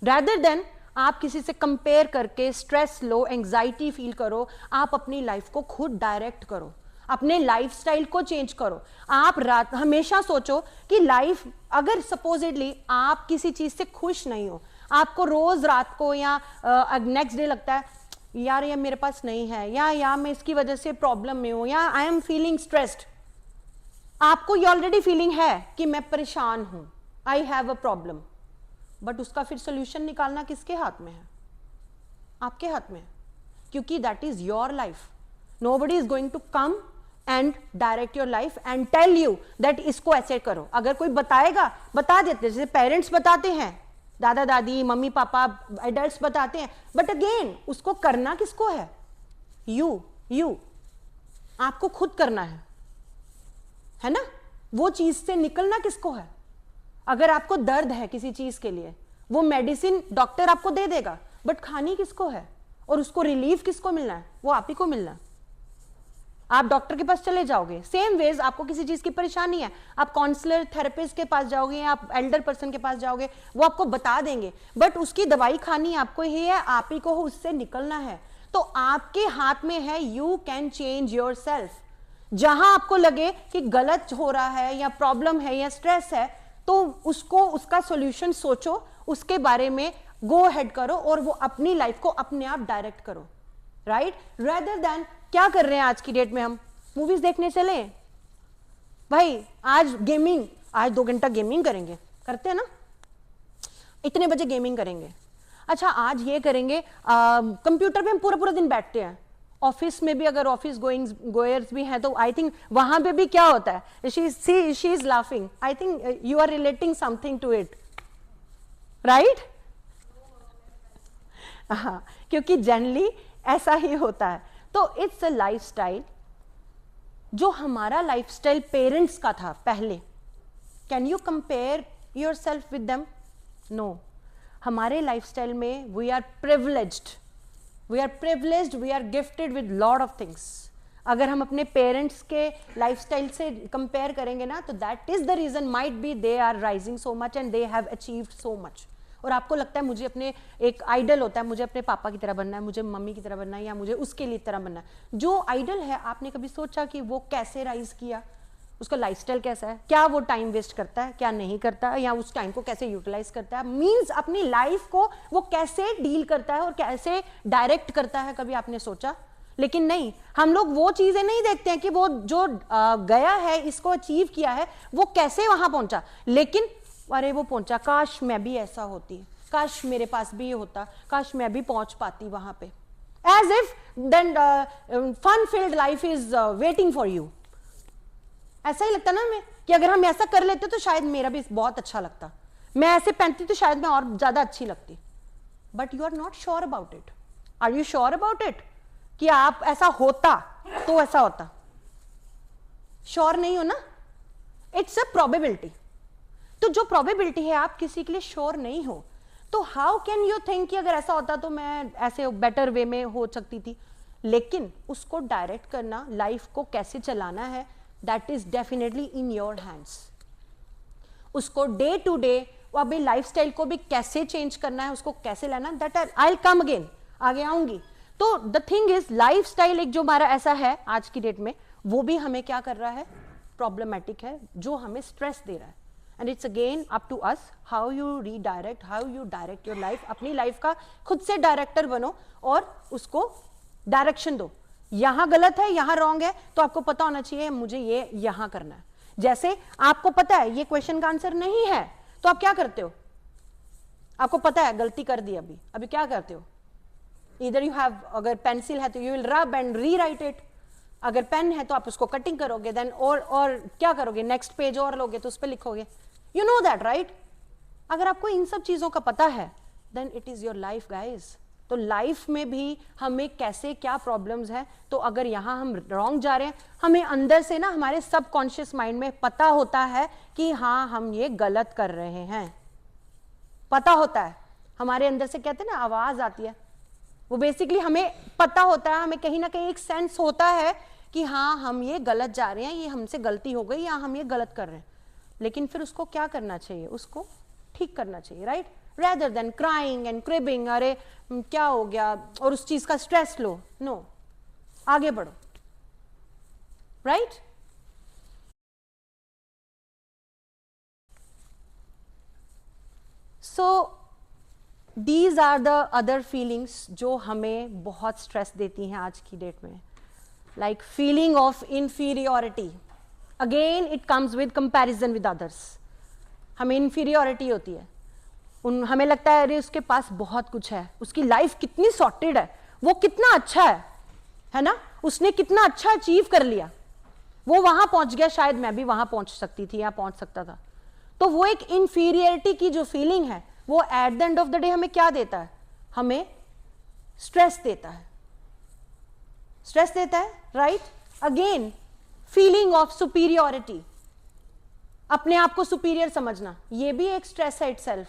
rather देन आप किसी से कंपेयर करके स्ट्रेस लो, एंग्जाइटी फील करो. आप अपनी लाइफ को खुद डायरेक्ट करो, अपने लाइफस्टाइल को चेंज करो. आप हमेशा सोचो कि लाइफ, अगर सपोजिटली आप किसी चीज से खुश नहीं हो, आपको रोज रात को या नेक्स्ट डे लगता है यार ये मेरे पास नहीं है, या मैं इसकी वजह से प्रॉब्लम में हूं, या आई एम फीलिंग स्ट्रेस्ड. आपको ये ऑलरेडी फीलिंग है कि मैं परेशान हूं, आई हैव अ प्रॉब्लम, बट उसका फिर सोल्यूशन निकालना किसके हाथ में है? आपके हाथ में, क्योंकि that is your life. Nobody is going to come and direct your life and tell you that इसको ऐसे करो. अगर कोई बताएगा, बता देते, जैसे पेरेंट्स बताते हैं, दादा दादी, मम्मी पापा, एडल्ट्स बताते हैं, बट अगेन उसको करना किसको है? यू आपको खुद करना है ना? वो चीज से निकलना किसको है? अगर आपको दर्द है किसी चीज के लिए, वो मेडिसिन डॉक्टर आपको दे देगा, बट खानी किसको है? और उसको रिलीफ किसको मिलना है? वो आप ही को मिलना है. आप डॉक्टर के पास चले जाओगे, सेम वेज आपको किसी चीज की परेशानी है, आप काउंसलर, थेरेपिस्ट के पास जाओगे, या आप एल्डर पर्सन के पास जाओगे, वो आपको बता देंगे, बट उसकी दवाई खानी आपको ही है, आप ही को उससे निकलना है. तो आपके हाथ में है, you can change your self. जहां आपको लगे कि गलत हो रहा है, या प्रॉब्लम है, या स्ट्रेस है, तो उसका सोल्यूशन सोचो, उसके बारे में गो हेड करो, और वो अपनी लाइफ को अपने आप डायरेक्ट करो, राइट? रेदर देन क्या कर रहे हैं आज की डेट में, हम मूवीज देखने चले भाई, आज गेमिंग, आज 2 घंटा गेमिंग करेंगे, करते हैं ना, इतने बजे गेमिंग करेंगे. अच्छा आज ये करेंगे, कंप्यूटर पे हम पूरा पूरा दिन बैठते हैं. ऑफिस में भी अगर ऑफिस गोयर्स भी हैं तो आई थिंक वहां पे भी क्या होता है, she is laughing. I think you are relating something to it, right? हाँ, क्योंकि जनरली ऐसा ही होता है. तो इट्स अ लाइफस्टाइल. जो हमारा लाइफस्टाइल पेरेंट्स का था पहले, can you compare yourself with them? No. हमारे लाइफस्टाइल में we are privileged, we are gifted with lot of things. अगर हम अपने पेरेंट्स के लाइफस्टाइल से कंपेयर करेंगे ना, तो that is the reason might be they are rising so much and they have achieved so much. और आपको लगता है मुझे अपने, एक आइडल होता है, मुझे अपने पापा की तरह बनना है, मुझे मम्मी की तरह बनना है, या मुझे उसके लिए तरह बनना है. जो आइडल है, आपने कभी सोचा कि वो कैसे राइज किया, उसका लाइफस्टाइल कैसा है, क्या वो टाइम वेस्ट करता है, क्या नहीं करता है, या उस टाइम को कैसे यूटिलाइज करता है, मींस अपनी लाइफ को वो कैसे डील करता है और कैसे डायरेक्ट करता है, कभी आपने सोचा? लेकिन नहीं, हम लोग वो चीजें नहीं देखते हैं कि वो जो गया है, इसको अचीव किया है, वो कैसे वहां पहुंचा, लेकिन अरे वो पहुंचा, काश मैं भी ऐसा होती, काश मेरे पास भी ये होता, काश मैं भी पहुंच पाती वहां पे, as if then fun filled life is waiting for you. ऐसा ही लगता ना हमें कि अगर हम ऐसा कर लेते तो शायद मेरा भी बहुत अच्छा लगता, मैं ऐसे पहनती तो शायद मैं और ज्यादा अच्छी लगती। But you are not sure about it. Are you sure about it कि आप ऐसा होता तो ऐसा होता? श्योर नहीं हो ना, इट्स अ प्रोबेबिलिटी। तो जो प्रोबेबिलिटी है, आप किसी के लिए श्योर नहीं हो, तो हाउ कैन यू थिंक कि अगर ऐसा होता तो मैं ऐसे बेटर वे में हो सकती थी? लेकिन उसको डायरेक्ट करना, लाइफ को कैसे चलाना है, that is definitely in your hands. उसको डे टू डे अभी लाइफस्टाइल को भी कैसे चेंज करना है, उसको कैसे लाना, that I will come again, आगे आऊंगी। तो द थिंग इज, लाइफस्टाइल एक जो हमारा ऐसा है आज की डेट में, वो भी हमें क्या कर रहा है, प्रॉब्लमेटिक है, जो हमें स्ट्रेस दे रहा है। And it's again up to us how you redirect, how you direct your life. अपनी लाइफ का खुद से डायरेक्टर बनो और उसको डायरेक्शन दो। यहां गलत है, यहां रॉन्ग है, तो आपको पता होना चाहिए मुझे ये यहां करना है। जैसे आपको पता है ये क्वेश्चन का आंसर नहीं है, तो आप क्या करते हो? आपको पता है गलती कर दी, अभी क्या करते हो? इधर यू हैव, अगर पेंसिल है तो यू विल रब एंड रीराइट इट, अगर पेन है तो आप उसको कटिंग करोगे, देन और क्या करोगे, नेक्स्ट पेज और लोगे तो उस पर लिखोगे। You know that right? अगर आपको इन सब चीजों का पता है, then it is your life guys. तो लाइफ में भी हमें कैसे क्या प्रॉब्लम्स हैं, तो अगर यहां हम रॉन्ग जा रहे हैं, हमें अंदर से ना, हमारे सबकॉन्शियस माइंड में पता होता है कि हाँ हम ये गलत कर रहे हैं, पता होता है हमारे अंदर से, कहते हैं ना आवाज आती है, वो बेसिकली हमें पता होता है, हमें कहीं ना कहीं एक सेंस होता है कि हाँ हम ये गलत जा रहे हैं, ये हमसे गलती हो गई, या हम ये गलत कर रहे हैं। लेकिन फिर उसको क्या करना चाहिए, उसको ठीक करना चाहिए, right? Rather than crying and cribbing, अरे क्या हो गया, और उस चीज का स्ट्रेस लो। नो, आगे बढ़ो, right? So these are the other feelings जो हमें बहुत स्ट्रेस देती हैं आज की डेट में, like feeling of inferiority. Again it comes with comparison with others. हमें इंफीरियोरिटी होती है, हमें लगता है अरे उसके पास बहुत कुछ है, उसकी लाइफ कितनी सॉर्टेड है, वो कितना अच्छा है ना, उसने कितना अच्छा अचीव कर लिया, वो वहां पहुंच गया, शायद मैं भी वहां पहुंच सकती थी या पहुंच सकता था। तो वो एक इंफीरियरिटी की जो फीलिंग है, वो at the end of the day हमें क्या देता है, हमें स्ट्रेस देता है, स्ट्रेस देता है, right? Again feeling of superiority, अपने आप को सुपीरियर समझना, ये भी एक स्ट्रेस है itself.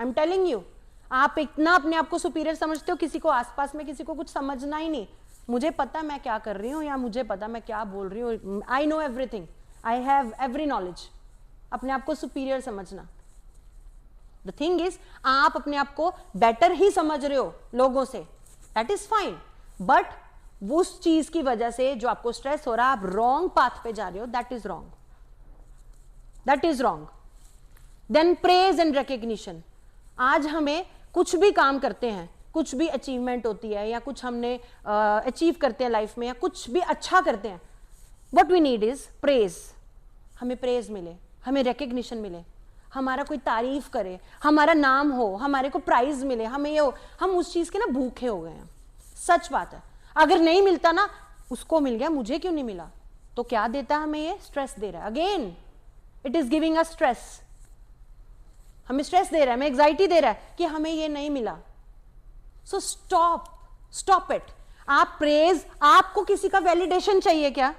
I am telling you, आप इतना अपने आप को सुपीरियर समझते हो, किसी को आसपास में किसी को कुछ समझना ही नहीं, मुझे पता मैं क्या कर रही हूं, या मुझे पता मैं क्या बोल रही हूं, I know everything, I have every knowledge, अपने आप को सुपीरियर समझना। द थिंग इज, आप अपने आप को बेटर ही समझ रहे हो लोगों से, दैट इज फाइन, बट उस चीज की वजह से जो आपको स्ट्रेस हो रहा है, आप रॉन्ग पाथ पे जा रहे हो, that is wrong, that is wrong. Then praise and recognition. आज हमें कुछ भी काम करते हैं, कुछ भी अचीवमेंट होती है, या कुछ हमने अचीव करते हैं लाइफ में, या कुछ भी अच्छा करते हैं, what we need is praise. हमें प्रेज मिले, हमें रिकग्निशन मिले, हमारा कोई तारीफ करे, हमारा नाम हो, हमारे को प्राइज मिले, हमें ये हो, हम उस चीज के ना भूखे हो गए हैं। सच बात है, अगर नहीं मिलता ना, उसको मिल गया, मुझे क्यों नहीं मिला, तो क्या देता है हमें, ये स्ट्रेस दे रहा है। Again it is giving us stress, हमें स्ट्रेस दे रहा है, हमें एंजाइटी दे रहा है कि हमें ये नहीं मिला। So stop it. आप प्रेज, आपको किसी का वैलिडेशन चाहिए क्या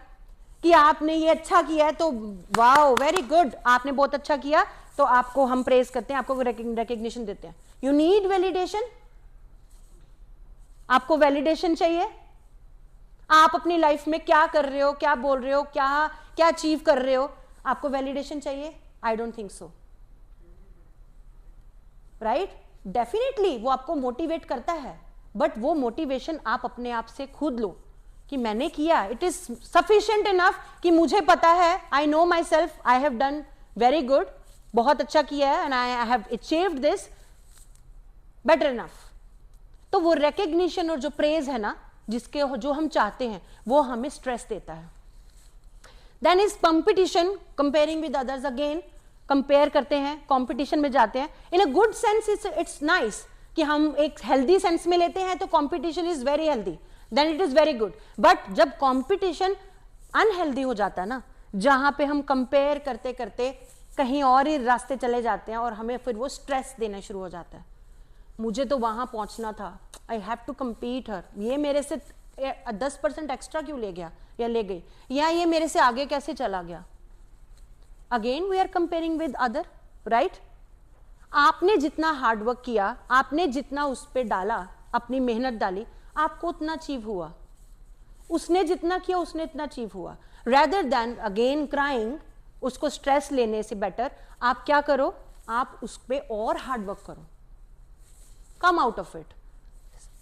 कि आपने ये अच्छा किया है, तो वाओ वेरी गुड, आपने बहुत अच्छा किया, तो आपको हम प्रेज करते हैं, आपको रिकग्निशन देते हैं। यू नीड वैलिडेशन, आपको वैलिडेशन चाहिए, आप अपनी लाइफ में क्या कर रहे हो, क्या बोल रहे हो, क्या क्या अचीव कर रहे हो, आपको वैलिडेशन चाहिए? I don't think so, right? Definitely वो आपको मोटिवेट करता है, बट वो मोटिवेशन आप अपने आप से खुद लो कि मैंने किया, इट इज सफिशिएंट इनफ कि मुझे पता है, I know my self, I have done very good, बहुत अच्छा किया है, and I have achieved this, better enough. तो वो रिकग्निशन और जो प्रेज है ना, जिसके जो हम चाहते हैं, वो हमें स्ट्रेस देता है। Then is competition, comparing with others, again compare करते हैं, कंपटीशन में जाते हैं। In a good sense it's nice कि हम एक हेल्दी सेंस में लेते हैं, तो competition is very healthy, then it is very good. But जब कंपटीशन अनहेल्दी हो जाता है ना, जहां पे हम कंपेयर करते करते कहीं और ही रास्ते चले जाते हैं और हमें फिर वो स्ट्रेस देना शुरू हो जाता है, मुझे तो वहां पहुंचना था, आई हैव टू कम्पीट हर, ये मेरे से 10% एक्स्ट्रा क्यों ले गया या ले गई, या ये मेरे से आगे कैसे चला गया। Again we are comparing with other, right. आपने जितना हार्डवर्क किया, आपने जितना उस पर डाला, अपनी मेहनत डाली, आपको उतना अचीव हुआ, उसने जितना किया उसने इतना अचीव हुआ। रेदर देन अगेन क्राइंग, उसको स्ट्रेस लेने से बेटर आप क्या करो, आप उस पर और हार्डवर्क करो, कम आउट ऑफ इट।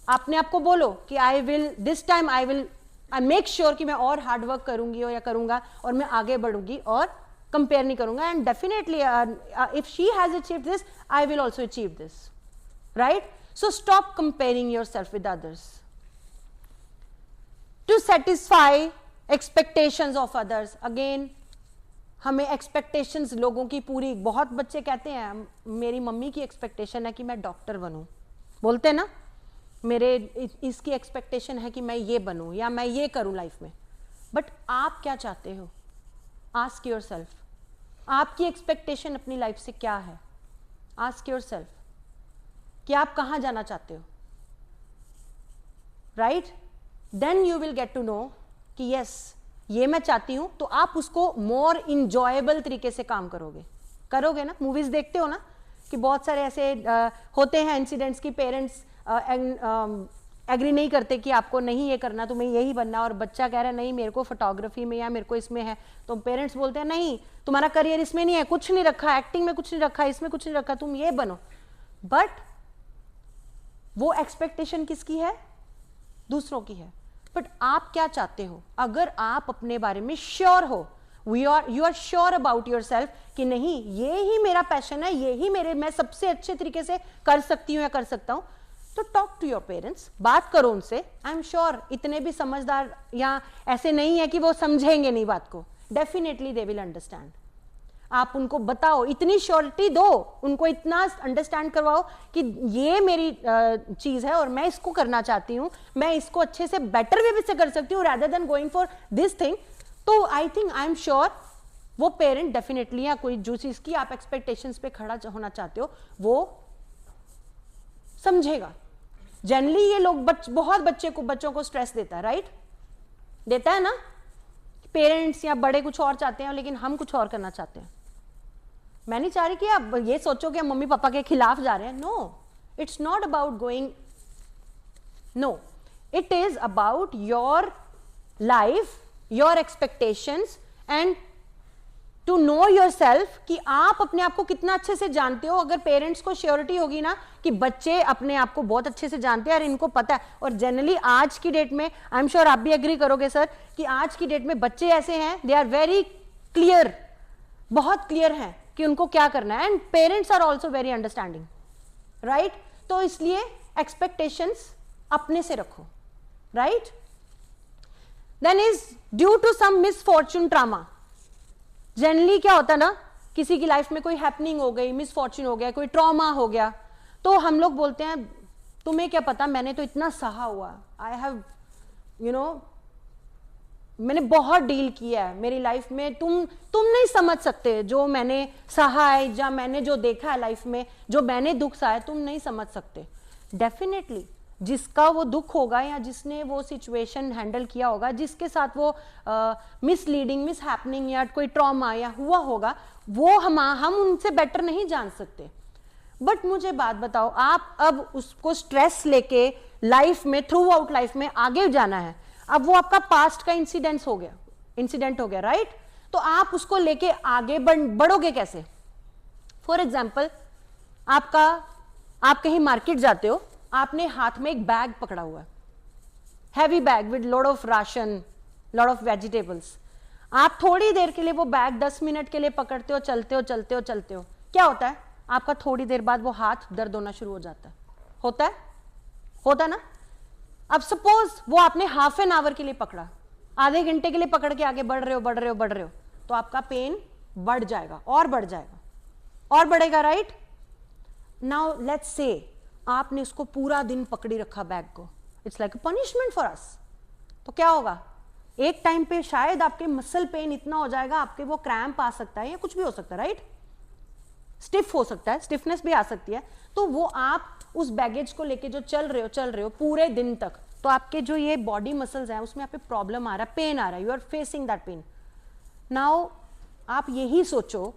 आपने आपको बोलो कि I will this time, I make sure कि मैं और हार्डवर्क करूंगी और या करूंगा और मैं आगे बढ़ूंगी और कंपेयर नहीं करूंगा, and definitely if she has achieved this, I will also achieve this, right. So stop comparing yourself with others to satisfy expectations of others. Again हमें एक्सपेक्टेशंस लोगों की पूरी, बहुत बच्चे कहते हैं मेरी मम्मी की एक्सपेक्टेशन है कि मैं डॉक्टर बनूं, बोलते हैं ना, मेरे इसकी एक्सपेक्टेशन है कि मैं ये बनूं या मैं ये करूं लाइफ में। बट आप क्या चाहते हो, आस्क योरसेल्फ, आपकी एक्सपेक्टेशन अपनी लाइफ से क्या है, आस्क योरसेल्फ कि आप कहां जाना चाहते हो, right. Then you will get to know कि यस ये मैं चाहती हूं, तो आप उसको मोर इंजॉयबल तरीके से काम करोगे ना। मूवीज देखते हो ना कि बहुत सारे ऐसे होते हैं इंसिडेंट्स की पेरेंट्स एग्री नहीं करते कि आपको नहीं ये करना, तुम्हें यही बनना, और बच्चा कह रहा है नहीं मेरे को फोटोग्राफी में या मेरे को इसमें है, तो पेरेंट्स बोलते हैं नहीं तुम्हारा करियर इसमें नहीं है, कुछ नहीं रखा, एक्टिंग में कुछ नहीं रखा, इसमें कुछ नहीं रखा, तुम ये बनो। बट वो एक्सपेक्टेशन किसकी है, दूसरों की है। बट आप क्या चाहते हो, अगर आप अपने बारे में श्योर हो, you are sure about yourself कि नहीं ये ही मेरा पैशन है, ये ही मैं सबसे अच्छे तरीके से कर सकती हूं या कर सकता हूं, तो टॉक टू योर पेरेंट्स, बात करो उनसे। आई एम श्योर इतने भी समझदार या ऐसे नहीं है कि वो समझेंगे नहीं बात को, डेफिनेटली दे विल अंडरस्टैंड। आप उनको बताओ, इतनी श्योरिटी दो उनको, इतना अंडरस्टैंड करवाओ कि ये मेरी चीज है और मैं इसको करना चाहती हूं, मैं इसको अच्छे से बेटर वे से कर सकती हूँ rather than going for this thing. तो I think, I am sure वो पेरेंट डेफिनेटली, या कोई जो चीज की आप एक्सपेक्टेशंस पे खड़ा होना चाहते हो वो समझेगा। जनरली ये लोग बहुत बच्चों को स्ट्रेस देता है, राइट, देता है ना। पेरेंट्स या बड़े कुछ और चाहते हैं लेकिन हम कुछ और करना चाहते हैं। मैं नहीं चाह रही कि आप ये सोचो कि हम मम्मी पापा के खिलाफ जा रहे हैं, no, it's not about going, no, it is about your life, your expectations, and to know yourself कि आप अपने आप को कितना अच्छे से जानते हो। अगर पेरेंट्स को श्योरिटी होगी ना कि बच्चे अपने आप को बहुत अच्छे से जानते हैं और इनको पता है, और जनरली आज की डेट में, आई एम श्योर आप भी एग्री करोगे सर, कि आज की डेट में बच्चे ऐसे हैं, दे आर वेरी क्लियर, बहुत क्लियर हैं कि उनको क्या करना है, and parents are also very understanding, right. तो इसलिए एक्सपेक्टेशंस अपने से रखो, right. Then is due to some misfortune trauma. Generally क्या होता है ना, किसी की लाइफ में कोई हैपनिंग हो गई, मिसफॉर्चून हो गया, कोई ट्रॉमा हो गया, तो हम लोग बोलते हैं तुम्हें क्या पता, मैंने तो इतना सहा हुआ, आई हैव मैंने बहुत डील किया है मेरी लाइफ में, तुम नहीं समझ सकते जो मैंने सहा है, या मैंने जो देखा है लाइफ में, जो मैंने दुख सहा है, तुम नहीं समझ सकते। डेफिनेटली जिसका वो दुख होगा या जिसने वो सिचुएशन हैंडल किया होगा, जिसके साथ वो मिसलीडिंग, मिस हैपनिंग या कोई ट्रॉमा या हुआ होगा, वो हम उनसे बेटर नहीं जान सकते। बट मुझे बात बताओ, आप अब उसको स्ट्रेस लेके लाइफ में, थ्रू आउट लाइफ में आगे जाना है, अब वो आपका पास्ट का इंसिडेंट हो गया, राइट। तो आप उसको लेके आगे बढ़ोगे कैसे। फॉर एग्जाम्पल, आप कहीं मार्केट जाते हो, आपने हाथ में एक बैग पकड़ा हुआ है, heavy bag with lot of ration, lot of vegetables, आप थोड़ी देर के लिए वो बैग 10 मिनट के लिए पकड़ते हो, चलते हो चलते हो चलते हो, क्या होता है आपका थोड़ी देर बाद वो हाथ दर्द होना शुरू हो जाता है, होता है, होता है ना। अब सपोज वो आपने हाफ एन आवर के लिए पकड़ा, आधे घंटे के लिए पकड़ के आगे बढ़ रहे हो बढ़ रहे हो बढ़ रहे हो, तो आपका पेन बढ़ जाएगा और बढ़ जाएगा और बढ़ेगा, राइट। नाउ लेट्स से आपने उसको पूरा दिन पकड़ी रखा बैग को, it's like punishment for us, तो क्या होगा, एक टाइम पे शायद आपके मसल पेन इतना हो जाएगा, आपके वो क्रैम्प आ सकता है या कुछ भी हो सकता है, राइट, स्टिफ हो सकता है, स्टिफनेस भी आ सकती है। तो वो आप उस बैगेज को लेके जो चल रहे हो पूरे दिन तक, तो आपके जो ये बॉडी मसल्स हैं उसमें आप पे प्रॉब्लम आ रहा है, पेन आ रहा है, you are facing that pain. Now आप यही सोचो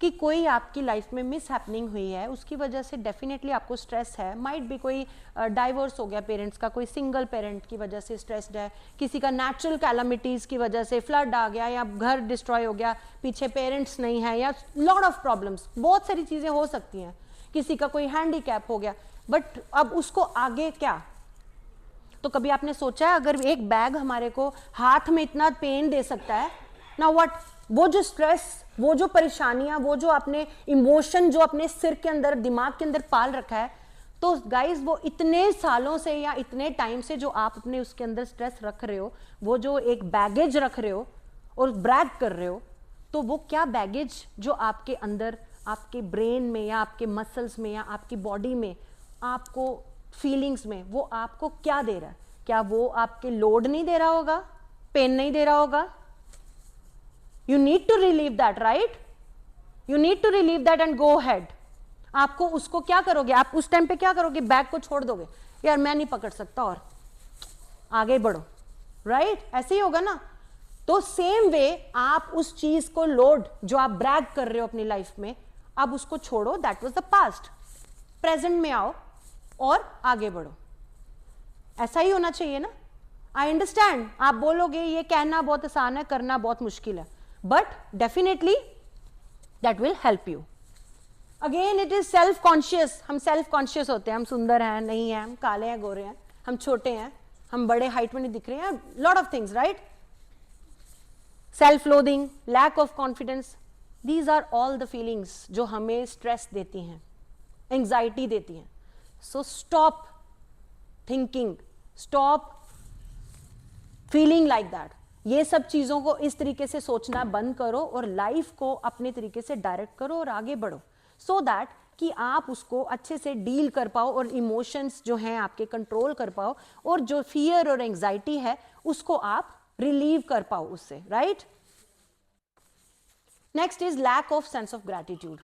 कि कोई आपकी लाइफ में मिस हैपनिंग हुई है, उसकी वजह से डेफिनेटली आपको स्ट्रेस है, माइट भी कोई डाइवोर्स हो गया पेरेंट्स का, कोई सिंगल पेरेंट की वजह से स्ट्रेस्ड है, किसी का नेचुरल कैलामिटीज की वजह से फ्लड आ गया या घर डिस्ट्रॉय हो गया, पीछे पेरेंट्स नहीं है, या लॉट ऑफ प्रॉब्लम्स, बहुत सारी चीजें हो सकती हैं, किसी का कोई हैंडीकैप हो गया, बट अब उसको आगे क्या। तो कभी आपने सोचा है अगर एक बैग हमारे को हाथ में इतना पेन दे सकता है, नाउ व्हाट, वो जो स्ट्रेस, वो जो परेशानियां, वो जो आपने इमोशन जो अपने सिर के अंदर दिमाग के अंदर पाल रखा है, तो गाइज वो इतने सालों से या इतने टाइम से जो आप अपने उसके अंदर स्ट्रेस रख रहे हो, वो जो एक बैगेज रख रहे हो और ब्रैग कर रहे हो, तो वो क्या बैगेज जो आपके अंदर, आपके ब्रेन में या आपके मसल्स में या आपकी बॉडी में, आपको फीलिंग्स में, वो आपको क्या दे रहा है, क्या वो आपके लोड नहीं दे रहा होगा, पेन नहीं दे रहा होगा। You need to relieve that, right? You need to relieve that and go ahead. आपको उसको क्या करोगे, आप उस टाइम पे क्या करोगे, बैग को छोड़ दोगे, यार मैं नहीं पकड़ सकता और आगे बढ़ो, राइट, ऐसे ही होगा ना। तो सेम वे आप उस चीज को लोड जो आप ब्रैग कर रहे हो अपनी लाइफ में, अब उसको छोड़ो, that was the past, present में आओ और आगे बढ़ो, ऐसा ही होना चाहिए ना। आई अंडरस्टैंड, आप बोलोगे ये कहना बहुत आसान है, करना बहुत मुश्किल है, but definitely that will help you. Again it is self conscious, हम self conscious होते हैं, हम सुंदर हैं नहीं हैं, हम काले हैं गोरे हैं, हम छोटे हैं, हम बड़े हाइट में नहीं दिख रहे हैं, lot of things, right? Self loathing, lack of confidence, these are all the feelings जो हमें stress देती हैं, anxiety देती हैं। So stop thinking, stop feeling like that, ये सब चीजों को इस तरीके से सोचना बंद करो और लाइफ को अपने तरीके से डायरेक्ट करो और आगे बढ़ो, सो दैट कि आप उसको अच्छे से डील कर पाओ और इमोशंस जो हैं आपके कंट्रोल कर पाओ, और जो फियर और एंजाइटी है उसको आप रिलीव कर पाओ उससे, right. Next is lack of sense of gratitude.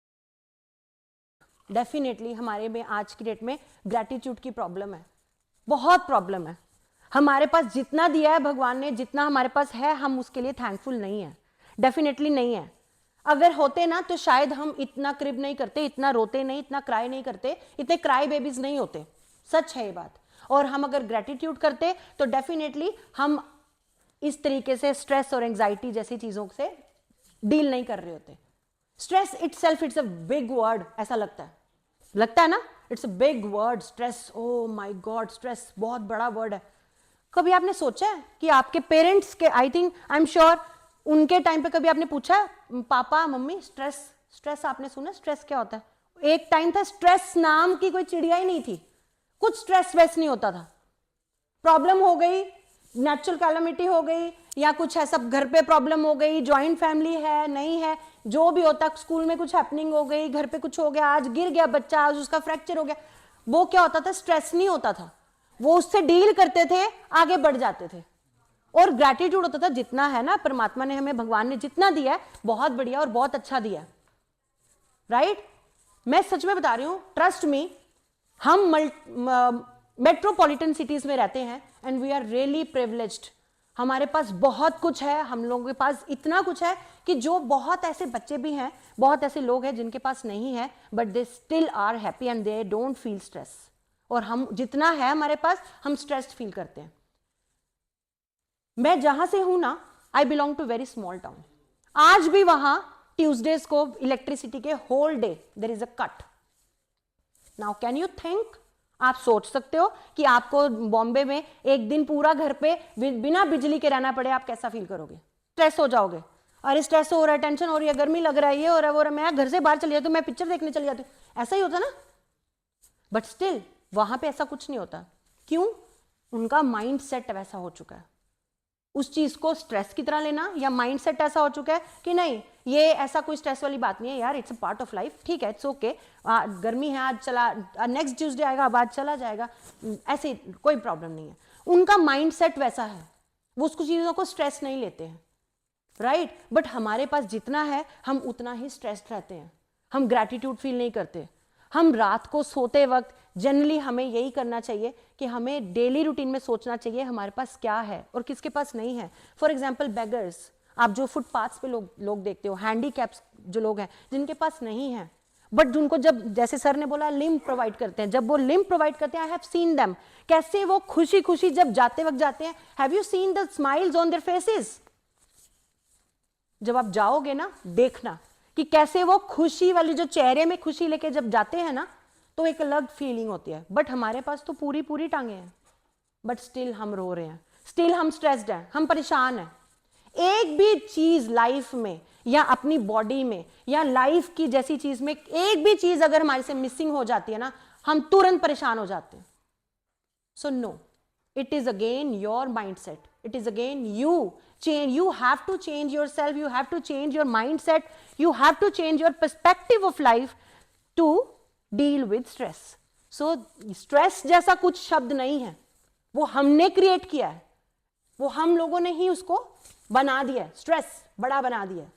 Definitely हमारे में आज की डेट में ग्रैटिट्यूड की प्रॉब्लम है, बहुत प्रॉब्लम है। हमारे पास जितना दिया है भगवान ने, जितना हमारे पास है, हम उसके लिए थैंकफुल नहीं है, डेफिनेटली नहीं है। अगर होते ना तो शायद हम इतना क्रिब नहीं करते, इतना रोते नहीं, इतना क्राई नहीं करते, इतने क्राई बेबीज नहीं होते, सच है ये बात। और हम अगर ग्रेटिट्यूड करते तो डेफिनेटली हम इस तरीके से स्ट्रेस और एंजाइटी जैसी चीजों से डील नहीं कर रहे होते। Stress itself it's a big word, ऐसा लगता है ना, it's a big word stress, oh my God stress बहुत बड़ा वर्ड है। कभी आपने सोचा है कि आपके पेरेंट्स के, आई थिंक आई एम श्योर उनके टाइम पे कभी आपने पूछा है पापा मम्मी स्ट्रेस आपने सुना स्ट्रेस क्या होता है? एक टाइम था स्ट्रेस नाम की कोई चिड़िया ही नहीं थी, कुछ स्ट्रेस वेस नहीं होता था। प्रॉब्लम हो गई, नेचुरल कैलामिटी हो गई या कुछ ऐसा घर पे प्रॉब्लम हो गई, जॉइंट फैमिली है नहीं है, जो भी होता, स्कूल में कुछ हैपनिंग हो गई, घर पे कुछ हो गया, आज गिर गया बच्चा, आज उसका फ्रैक्चर हो गया, वो क्या होता था, स्ट्रेस नहीं होता था, वो उससे डील करते थे, आगे बढ़ जाते थे। और ग्रैटिट्यूड होता था, जितना है ना परमात्मा ने हमें, भगवान ने जितना दिया है बहुत बढ़िया और बहुत अच्छा दिया, राइट। मैं सच में बता रही हूं, ट्रस्ट मी, हम मेट्रोपॉलिटन सिटीज में रहते हैं and we are really privileged. हमारे पास बहुत कुछ है, हम लोगों के पास इतना कुछ है कि जो बहुत ऐसे बच्चे भी हैं, बहुत ऐसे लोग हैं जिनके पास नहीं है, but they still are happy and they don't feel stress. और हम जितना है हमारे पास, हम स्ट्रेस फील करते हैं। मैं जहां से हूं ना, I belong to very small town, आज भी वहां ट्यूसडेज को इलेक्ट्रिसिटी के whole day there is a cut. Now can you think, आप सोच सकते हो कि आपको बॉम्बे में एक दिन पूरा घर पे बिना बिजली के रहना पड़े, आप कैसा फील करोगे? स्ट्रेस हो जाओगे, अरे स्ट्रेस हो रहा है, टेंशन हो रही है, गर्मी लग रहा है, ये हो रहा है, मैं घर से बाहर चली जाती हूँ, मैं पिक्चर देखने चली जाती हूँ, ऐसा ही होता ना। बट स्टिल वहां पे ऐसा कुछ नहीं होता। क्यों? उनका माइंड सेट वैसा हो चुका है। उस चीज को स्ट्रेस की तरह लेना, या माइंड सेट ऐसा हो चुका है कि नहीं ये ऐसा कोई स्ट्रेस वाली बात नहीं है यार, it's a part of life, ठीक है, इट्स ओके, गर्मी है आज चला, नेक्स्ट ट्यूसडे आएगा, अब आज चला जाएगा, ऐसे कोई प्रॉब्लम नहीं है। उनका माइंड सेट वैसा है, वो उसको चीजों को स्ट्रेस नहीं लेते हैं, राइट? बट हमारे पास जितना है हम उतना ही स्ट्रेस्ड रहते हैं, हम ग्रैटिट्यूड फील नहीं करते। हम रात को सोते वक्त जनरली हमें यही करना चाहिए कि हमें डेली रूटीन में सोचना चाहिए हमारे पास क्या है और किसके पास नहीं है। फॉर एग्जाम्पल बेगर्स, आप जो फुटपाथ्स पे लोग देखते हो, हैंडीकैप्स जो लोग हैं जिनके पास नहीं है, बट जिनको जब जैसे सर ने बोला लिम्ब प्रोवाइड करते हैं, जब वो लिम्ब प्रोवाइड करते हैं, आई हैव सीन देम, कैसे वो खुशी खुशी जब जाते वक्त जाते हैं। Have you seen the smiles on their faces? जब आप जाओगे ना, देखना कि कैसे वो खुशी वाली जो चेहरे में खुशी लेके जब जाते हैं ना, तो एक अलग फीलिंग होती है। बट हमारे पास तो पूरी पूरी टांगे हैं, बट स्टिल हम रो रहे हैं, स्टिल हम स्ट्रेस्ड हैं, हम परेशान हैं। एक भी चीज लाइफ में या अपनी बॉडी में या लाइफ की जैसी चीज में एक भी चीज अगर हमारे से मिसिंग हो जाती है ना, हम तुरंत परेशान हो जाते हैं। So no, it is again your mindset, it is again you change, you have to change yourself, you have to change your mindset, you have to change your perspective of life to deal with stress. So stress जैसा कुछ शब्द नहीं है, वो हमने create किया है, वो हम लोगों ने ही उसको बना दिया है, स्ट्रेस बड़ा बना दिया है।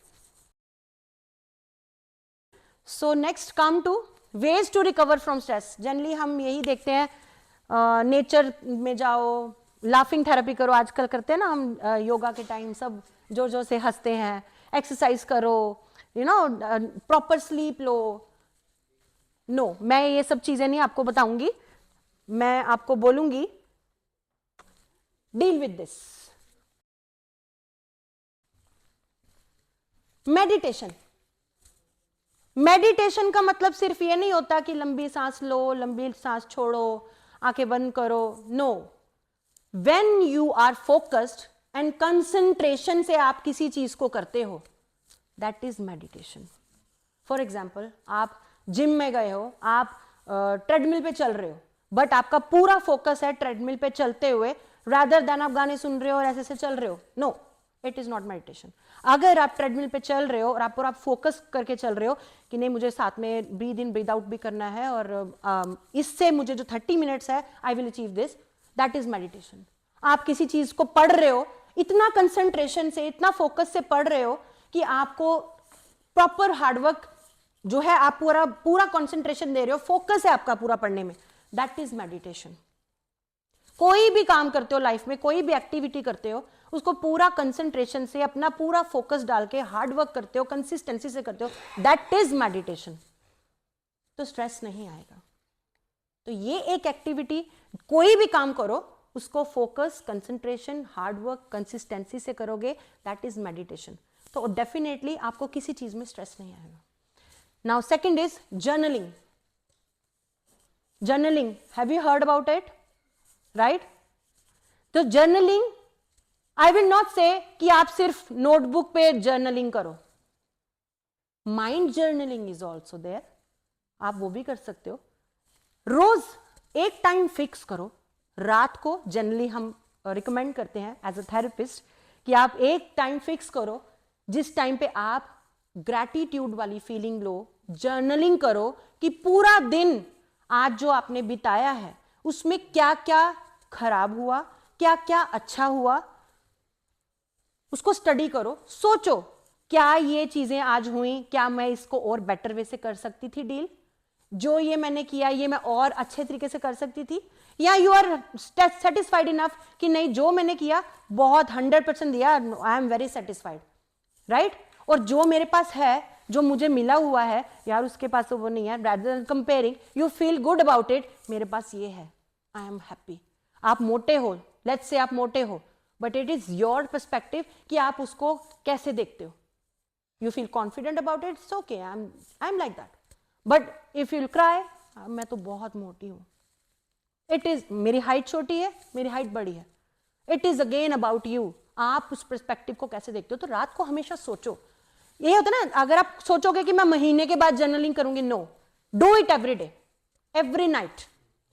So next come to ways to recover from stress. Generally हम यही देखते हैं, नेचर में जाओ, लाफिंग थेरेपी करो, आजकल करते हैं ना हम, योगा के टाइम सब जोर जोर से हंसते हैं, एक्सरसाइज करो, यू नो, प्रॉपर स्लीप लो। नो, मैं ये सब चीजें नहीं आपको बताऊंगी, मैं आपको बोलूंगी deal with this. Meditation, meditation का मतलब सिर्फ ये नहीं होता कि लंबी सांस लो, लंबी सांस छोड़ो, आंखें बंद करो। No, when you are focused and concentration से आप किसी चीज को करते हो, that is meditation. For example, आप जिम में गए हो, आप ट्रेडमिल पे चल रहे हो, बट आपका पूरा फोकस है ट्रेडमिल पे चलते हुए, रादर देन आप गाने सुन रहे हो और ऐसे चल रहे हो। No, it is not meditation. अगर आप ट्रेडमिल पे चल रहे हो और आप फोकस करके चल रहे हो कि नहीं मुझे साथ में ब्रीद इन ब्रीद आउट भी करना है और इससे मुझे जो 30 मिनट्स है I will achieve this, that is meditation. आप किसी चीज को पढ़ रहे हो, इतना कंसंट्रेशन से, इतना फोकस से पढ़ रहे हो कि आपको प्रॉपर हार्डवर्क जो है, आप पूरा कंसंट्रेशन दे रहे हो, फोकस है आपका पूरा पढ़ने में, दैट इज मेडिटेशन। कोई भी काम करते हो लाइफ में, कोई भी एक्टिविटी करते हो, उसको पूरा कंसंट्रेशन से, अपना पूरा फोकस डाल के हार्ड वर्क करते हो, कंसिस्टेंसी से करते हो, दैट इज मेडिटेशन। तो स्ट्रेस नहीं आएगा। तो ये एक एक्टिविटी, कोई भी काम करो उसको focus, concentration, hard work, consistency से करोगे, दैट इज मेडिटेशन। तो डेफिनेटली आपको किसी चीज में स्ट्रेस नहीं आएगा। Now second is journaling. Journaling, have you heard about it? Right? तो journaling, I will not say कि आप सिर्फ नोटबुक पे जर्नलिंग करो, mind journaling is also there, आप वो भी कर सकते हो। रोज एक टाइम फिक्स करो, रात को जनरली हम रिकमेंड करते हैं एज अ थेरेपिस्ट कि आप एक टाइम फिक्स करो जिस टाइम पे आप ग्रैटिट्यूड वाली फीलिंग लो, जर्नलिंग करो कि पूरा दिन आज जो आपने बिताया है उसमें क्या क्या खराब हुआ, क्या क्या अच्छा हुआ, उसको स्टडी करो। सोचो क्या ये चीजें आज हुई, क्या मैं इसको और बेटर वे से कर सकती थी डील, जो ये मैंने किया ये मैं और अच्छे तरीके से कर सकती थी, या यू आर सेटिस्फाइड इनफ कि नहीं जो मैंने किया बहुत 100% दिया, I am very satisfied, right? और जो मेरे पास है, जो मुझे मिला हुआ है यार उसके पास तो वो नहीं है, rather than comparing you feel good about it, मेरे पास ये है, आई एम हैप्पी। आप मोटे हो, लेट्स से आप मोटे हो, but it is your perspective कि आप उसको कैसे देखते हो। You feel confident about it, it's okay, I am like that. But if you cry, मैं तो बहुत मोटी हूं, इट इज, मेरी हाइट छोटी है, मेरी हाइट बड़ी है, it is again about you, आप उस पर्सपेक्टिव को कैसे देखते हो। तो रात को हमेशा सोचो, ये होता है ना, अगर आप सोचोगे कि मैं महीने के बाद जर्नलिंग करूंगी, no, do it every day, every night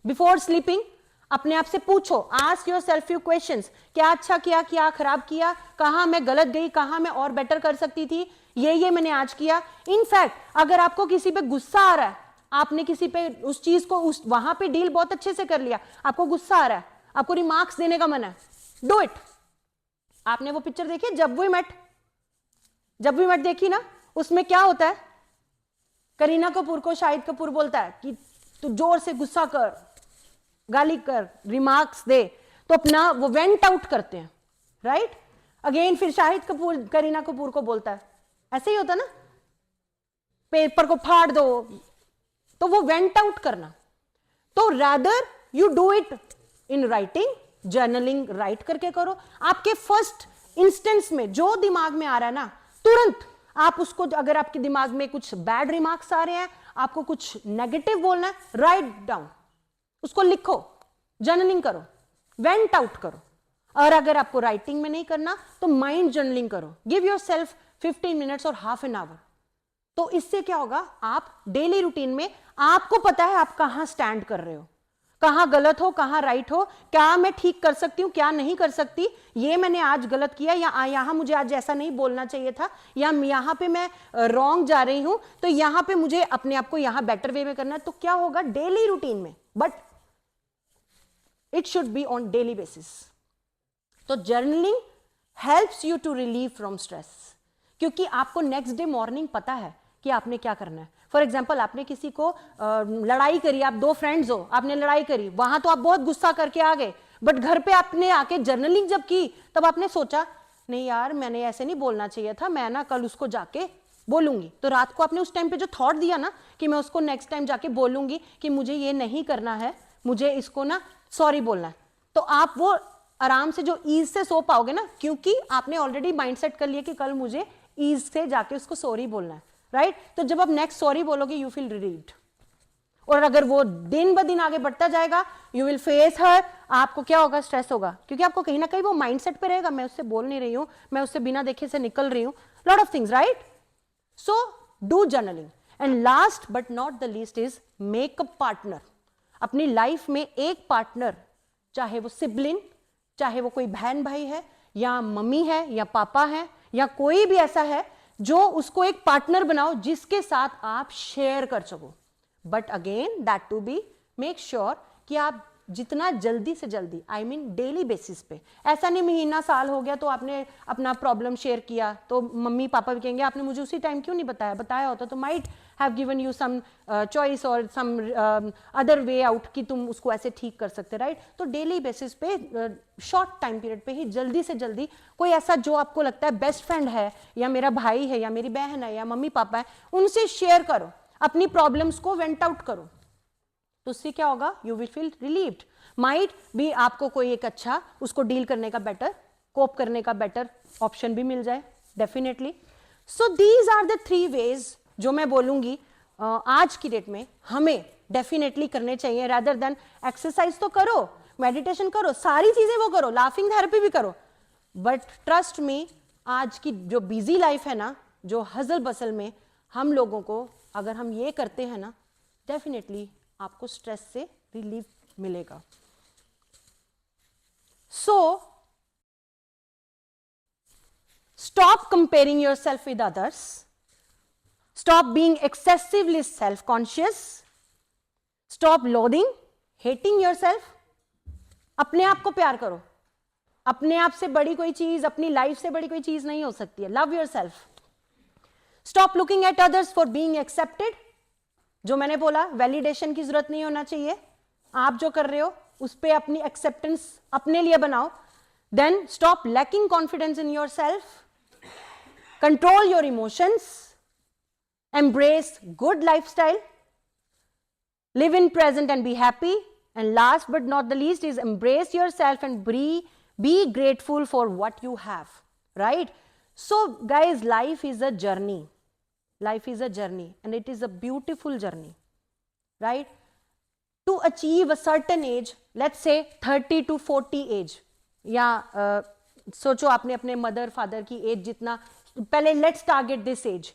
before sleeping. अपने आप से पूछो, ask yourself few questions, क्या अच्छा किया, क्या खराब किया, कहां मैं गलत गई, कहां मैं और बेटर कर सकती थी, ये मैंने आज किया। इनफैक्ट अगर आपको किसी पे गुस्सा आ रहा है, आपने किसी पे उस चीज को वहां पे डील बहुत अच्छे से कर लिया, आपको गुस्सा आ रहा है, आपको रिमार्क्स देने का मन है, डू इट। आपने वो पिक्चर देखी जब वी मेट, जब वी मेट देखी ना, उसमें क्या होता है, करीना कपूर को शाहिद कपूर बोलता है कि तू जोर से गुस्सा कर, गाली कर, रिमार्क्स दे, तो अपना वो वेंट आउट करते हैं, राइट। अगेन फिर शाहिद कपूर करीना कपूर को बोलता है, ऐसे ही होता ना, पेपर को फाड़ दो, तो वो वेंट आउट करना। तो rather you do it in writing, journaling right करके करो। आपके फर्स्ट इंस्टेंस में जो दिमाग में आ रहा है ना, तुरंत आप उसको, अगर आपके दिमाग में कुछ बैड रिमार्क्स आ रहे हैं, आपको कुछ नेगेटिव बोलना है, राइट डाउन, उसको लिखो, जर्नलिंग करो, वेंट आउट करो। और अगर आपको राइटिंग में नहीं करना तो माइंड जर्नलिंग करो, गिव योर सेल्फ 15 मिनट्स और हाफ एन आवर। तो इससे क्या होगा, आप डेली रूटीन में आपको पता है आप कहां स्टैंड कर रहे हो, कहां गलत हो, कहां राइट हो, क्या मैं ठीक कर सकती हूं, क्या नहीं कर सकती, ये मैंने आज गलत किया, या यहां मुझे आज ऐसा नहीं बोलना चाहिए था, या यहां पे मैं रॉन्ग जा रही हूं, तो यहां पे मुझे अपने आप को यहां बेटर वे में करना है। तो क्या होगा डेली रूटीन में, but it should be on daily basis. तो journaling helps you to relieve from stress, क्योंकि आपको नेक्स्ट डे मॉर्निंग पता है कि आपने क्या करना है। फॉर एग्जाम्पल, आपने किसी को लड़ाई करी, आप दो फ्रेंड्स हो, आपने लड़ाई करी, वहां तो आप बहुत गुस्सा करके आ गए, बट घर पे आपने आके जर्नलिंग जब की, तब आपने सोचा नहीं यार मैंने ऐसे नहीं बोलना चाहिए था, मैं ना कल उसको जाके बोलूंगी। तो रात को आपने उस टाइम पे जो थॉट दिया ना कि मैं उसको नेक्स्ट टाइम जाके बोलूंगी कि मुझे ये नहीं करना है, मुझे इसको ना सॉरी बोलना है, तो आप वो आराम से जो ईज से सो पाओगे ना, क्योंकि आपने ऑलरेडी माइंडसेट कर लिया कि कल मुझे ईज से जाके उसको सॉरी बोलना है, राइट। तो जब आप नेक्स्ट सॉरी बोलोगे यू फील रिलीव्ड। और अगर वो दिन ब दिन आगे बढ़ता जाएगा, यू विल फेस हर, आपको क्या होगा, स्ट्रेस होगा, क्योंकि आपको कहीं ना कहीं वो माइंडसेट पे रहेगा, मैं उससे बोल नहीं रही हूं, मैं उससे बिना देखे से निकल रही हूं, lot of things, right. So do journaling. And last but not the least is make a partner. अपनी लाइफ में एक पार्टनर, चाहे वो सिबलिंग, चाहे वो कोई बहन भाई है, या मम्मी है, या पापा है, या कोई भी ऐसा है, जो उसको एक पार्टनर बनाओ जिसके साथ आप शेयर कर सको। But again that to be make sure कि आप जितना जल्दी से जल्दी, आई मीन डेली बेसिस पे, ऐसा नहीं महीना साल हो गया तो आपने अपना प्रॉब्लम शेयर किया तो मम्मी पापा भी कहेंगे आपने मुझे उसी टाइम क्यों नहीं बताया, बताया होता तो might have given you some choice और सम अदर वे आउट कि तुम उसको ऐसे ठीक कर सकते, राइट। तो डेली बेसिस पे शॉर्ट टाइम पीरियड पे ही जल्दी से जल्दी कोई ऐसा जो आपको लगता है बेस्ट फ्रेंड है, या मेरा भाई है, या मेरी बहन है, या मम्मी पापा है, उनसे शेयर करो, अपनी प्रॉब्लम्स को वेंट आउट करो। तो उससे क्या होगा, you will feel relieved. Might भी आपको कोई एक अच्छा उसको डील करने का बेटर, कोप करने का बेटर ऑप्शन भी मिल जाए, definitely. So these are the 3 ways जो मैं बोलूंगी आज की डेट में हमें डेफिनेटली करने चाहिए। रादर देन एक्सरसाइज तो करो, मेडिटेशन करो, सारी चीजें वो करो, लाफिंग थेरेपी भी करो, बट ट्रस्ट मी आज की जो बिजी लाइफ है ना, जो हजल बसल में हम लोगों को अगर हम ये करते हैं ना, डेफिनेटली आपको स्ट्रेस से रिलीफ मिलेगा। सो stop comparing yourself with others, stop being excessively self conscious, stop loathing, hating yourself. अपने आप को प्यार करो, अपने आप से बड़ी कोई चीज, अपनी लाइफ से बड़ी कोई चीज नहीं हो सकती है। Love yourself. Stop looking at others for being accepted. जो मैंने बोला, वैलिडेशन की जरूरत नहीं होना चाहिए, आप जो कर रहे हो उस पर अपनी एक्सेप्टेंस अपने लिए बनाओ। Then stop lacking confidence in yourself, control your emotions, embrace good lifestyle, live in present and be happy, and last but not the least is embrace yourself and be grateful for what you have, right? So guys, life is a journey. Life is a journey and it is a beautiful journey, right? to achieve a certain age, let's say 30 to 40 age, या सोचो आपने अपने mother father की age जितना, पहले let's target this age,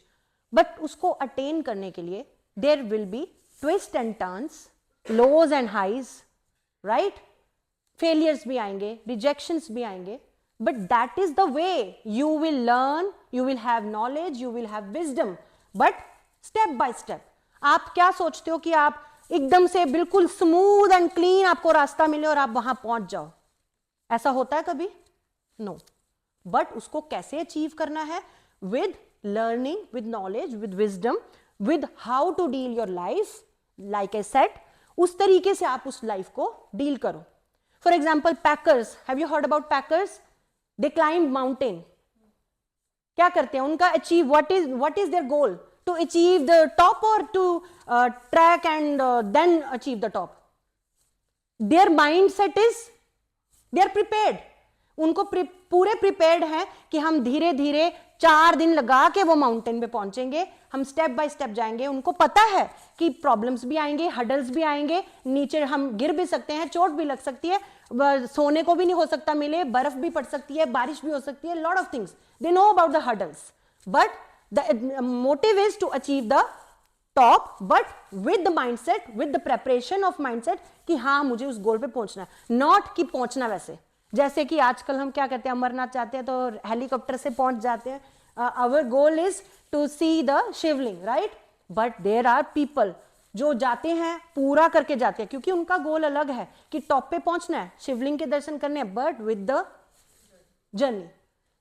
but उसको attain करने के लिए there will be twist and turns, lows and highs, right, failures भी आएंगे, रिजेक्शंस भी आएंगे, but that is the way you will learn, you will have knowledge, you will have wisdom, but step by step. आप क्या सोचते हो कि आप एकदम से बिल्कुल स्मूथ एंड क्लीन आपको रास्ता मिले और आप वहां पहुंच जाओ? ऐसा होता है कभी? नो. बट उसको कैसे अचीव करना है? With learning, with knowledge, with wisdom, with how to deal your life. Like I said, उस तरीके से आप उस लाइफ को डील करो. For example, packers, have you heard about packers? They climb mountain. क्या करते हैं? उनका achieve, what is their goal? To achieve the top or to track and then achieve the top? Their mindset is they are prepared. उनको पूरे prepared हैं कि हम धीरे धीरे 4 दिन लगा के वो माउंटेन पे पहुंचेंगे, हम स्टेप बाय स्टेप जाएंगे. उनको पता है कि प्रॉब्लम्स भी आएंगे, हडल्स भी आएंगे, नीचे हम गिर भी सकते हैं, चोट भी लग सकती है, सोने को भी नहीं हो सकता मिले, बर्फ भी पड़ सकती है, बारिश भी हो सकती है, lot of things. They know about the hurdles, but the motive is to achieve the top, but with the mindset, with the preparation of mindset कि हाँ मुझे उस गोल पे पहुंचना है, नॉट कि पहुंचना वैसे. जैसे कि आजकल हम क्या कहते हैं, अमरनाथ जाते हैं तो हेलीकॉप्टर से पहुंच जाते हैं. Our goal is to see the Shivling, right, but there are people जो जाते हैं पूरा करके जाते हैं, क्योंकि उनका गोल अलग है कि टॉप पे पहुंचना है, शिवलिंग के दर्शन करने हैं, but with the journey.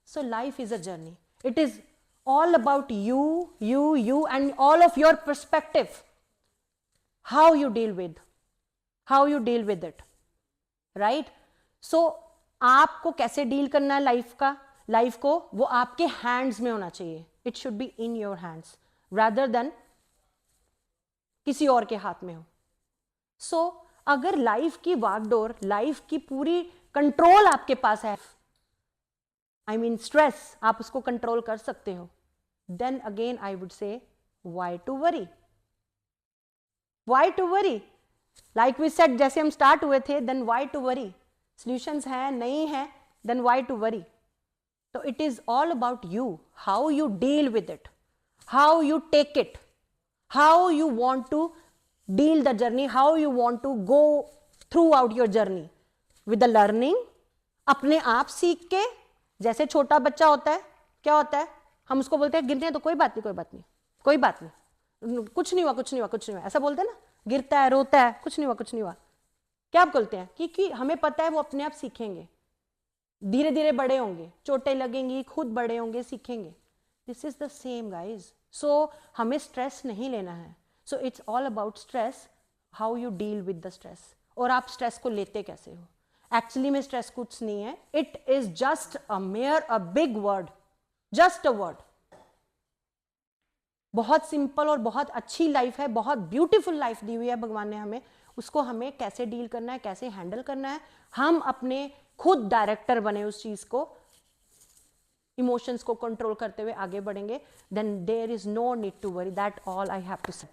So life is a journey. It is all about you and all of your perspective, how you deal with it, right? So आपको कैसे डील करना है लाइफ को, वो आपके हैंड्स में होना चाहिए. It should be in your hands rather than किसी और के हाथ में हो. So अगर लाइफ की वागडोर, लाइफ की पूरी कंट्रोल आपके पास है, I mean stress, आप उसको कंट्रोल कर सकते हो, then again I would say, why to worry? Why to worry? Like we said, जैसे हम स्टार्ट हुए थे, then why to worry? Solutions हैं, नहीं है, then why to worry? So it is all about you, how you deal with it, how you take it, how you want to deal the journey, how you want to go throughout your journey with the learning. अपने आप सीख के, जैसे छोटा बच्चा होता है, क्या होता है, हम उसको बोलते हैं गिरने हैं तो कोई बात नहीं, कुछ नहीं हुआ, ऐसा बोलते हैं ना, गिरता है, रोता है, कुछ नहीं हुआ. क्या आप बोलते हैं? क्योंकि हमें पता है वो अपने आप सीखेंगे, धीरे धीरे बड़े होंगे, चोटें लगेंगी, खुद बड़े होंगे, सीखेंगे. This is the same guys. So हमें स्ट्रेस नहीं लेना है. So it's all about stress, how you deal with the stress. और आप स्ट्रेस को लेते कैसे हो. एक्चुअली में स्ट्रेस कुछ नहीं है, it is just a big word, just a word. बहुत सिंपल और बहुत अच्छी लाइफ है, बहुत ब्यूटीफुल लाइफ दी हुई है भगवान ने हमें. उसको हमें कैसे डील करना है, कैसे हैंडल करना है, हम अपने खुद डायरेक्टर बने उस चीज को, इमोशंस को कंट्रोल करते हुए आगे बढ़ेंगे. Then there is no need to worry. That all I have to से.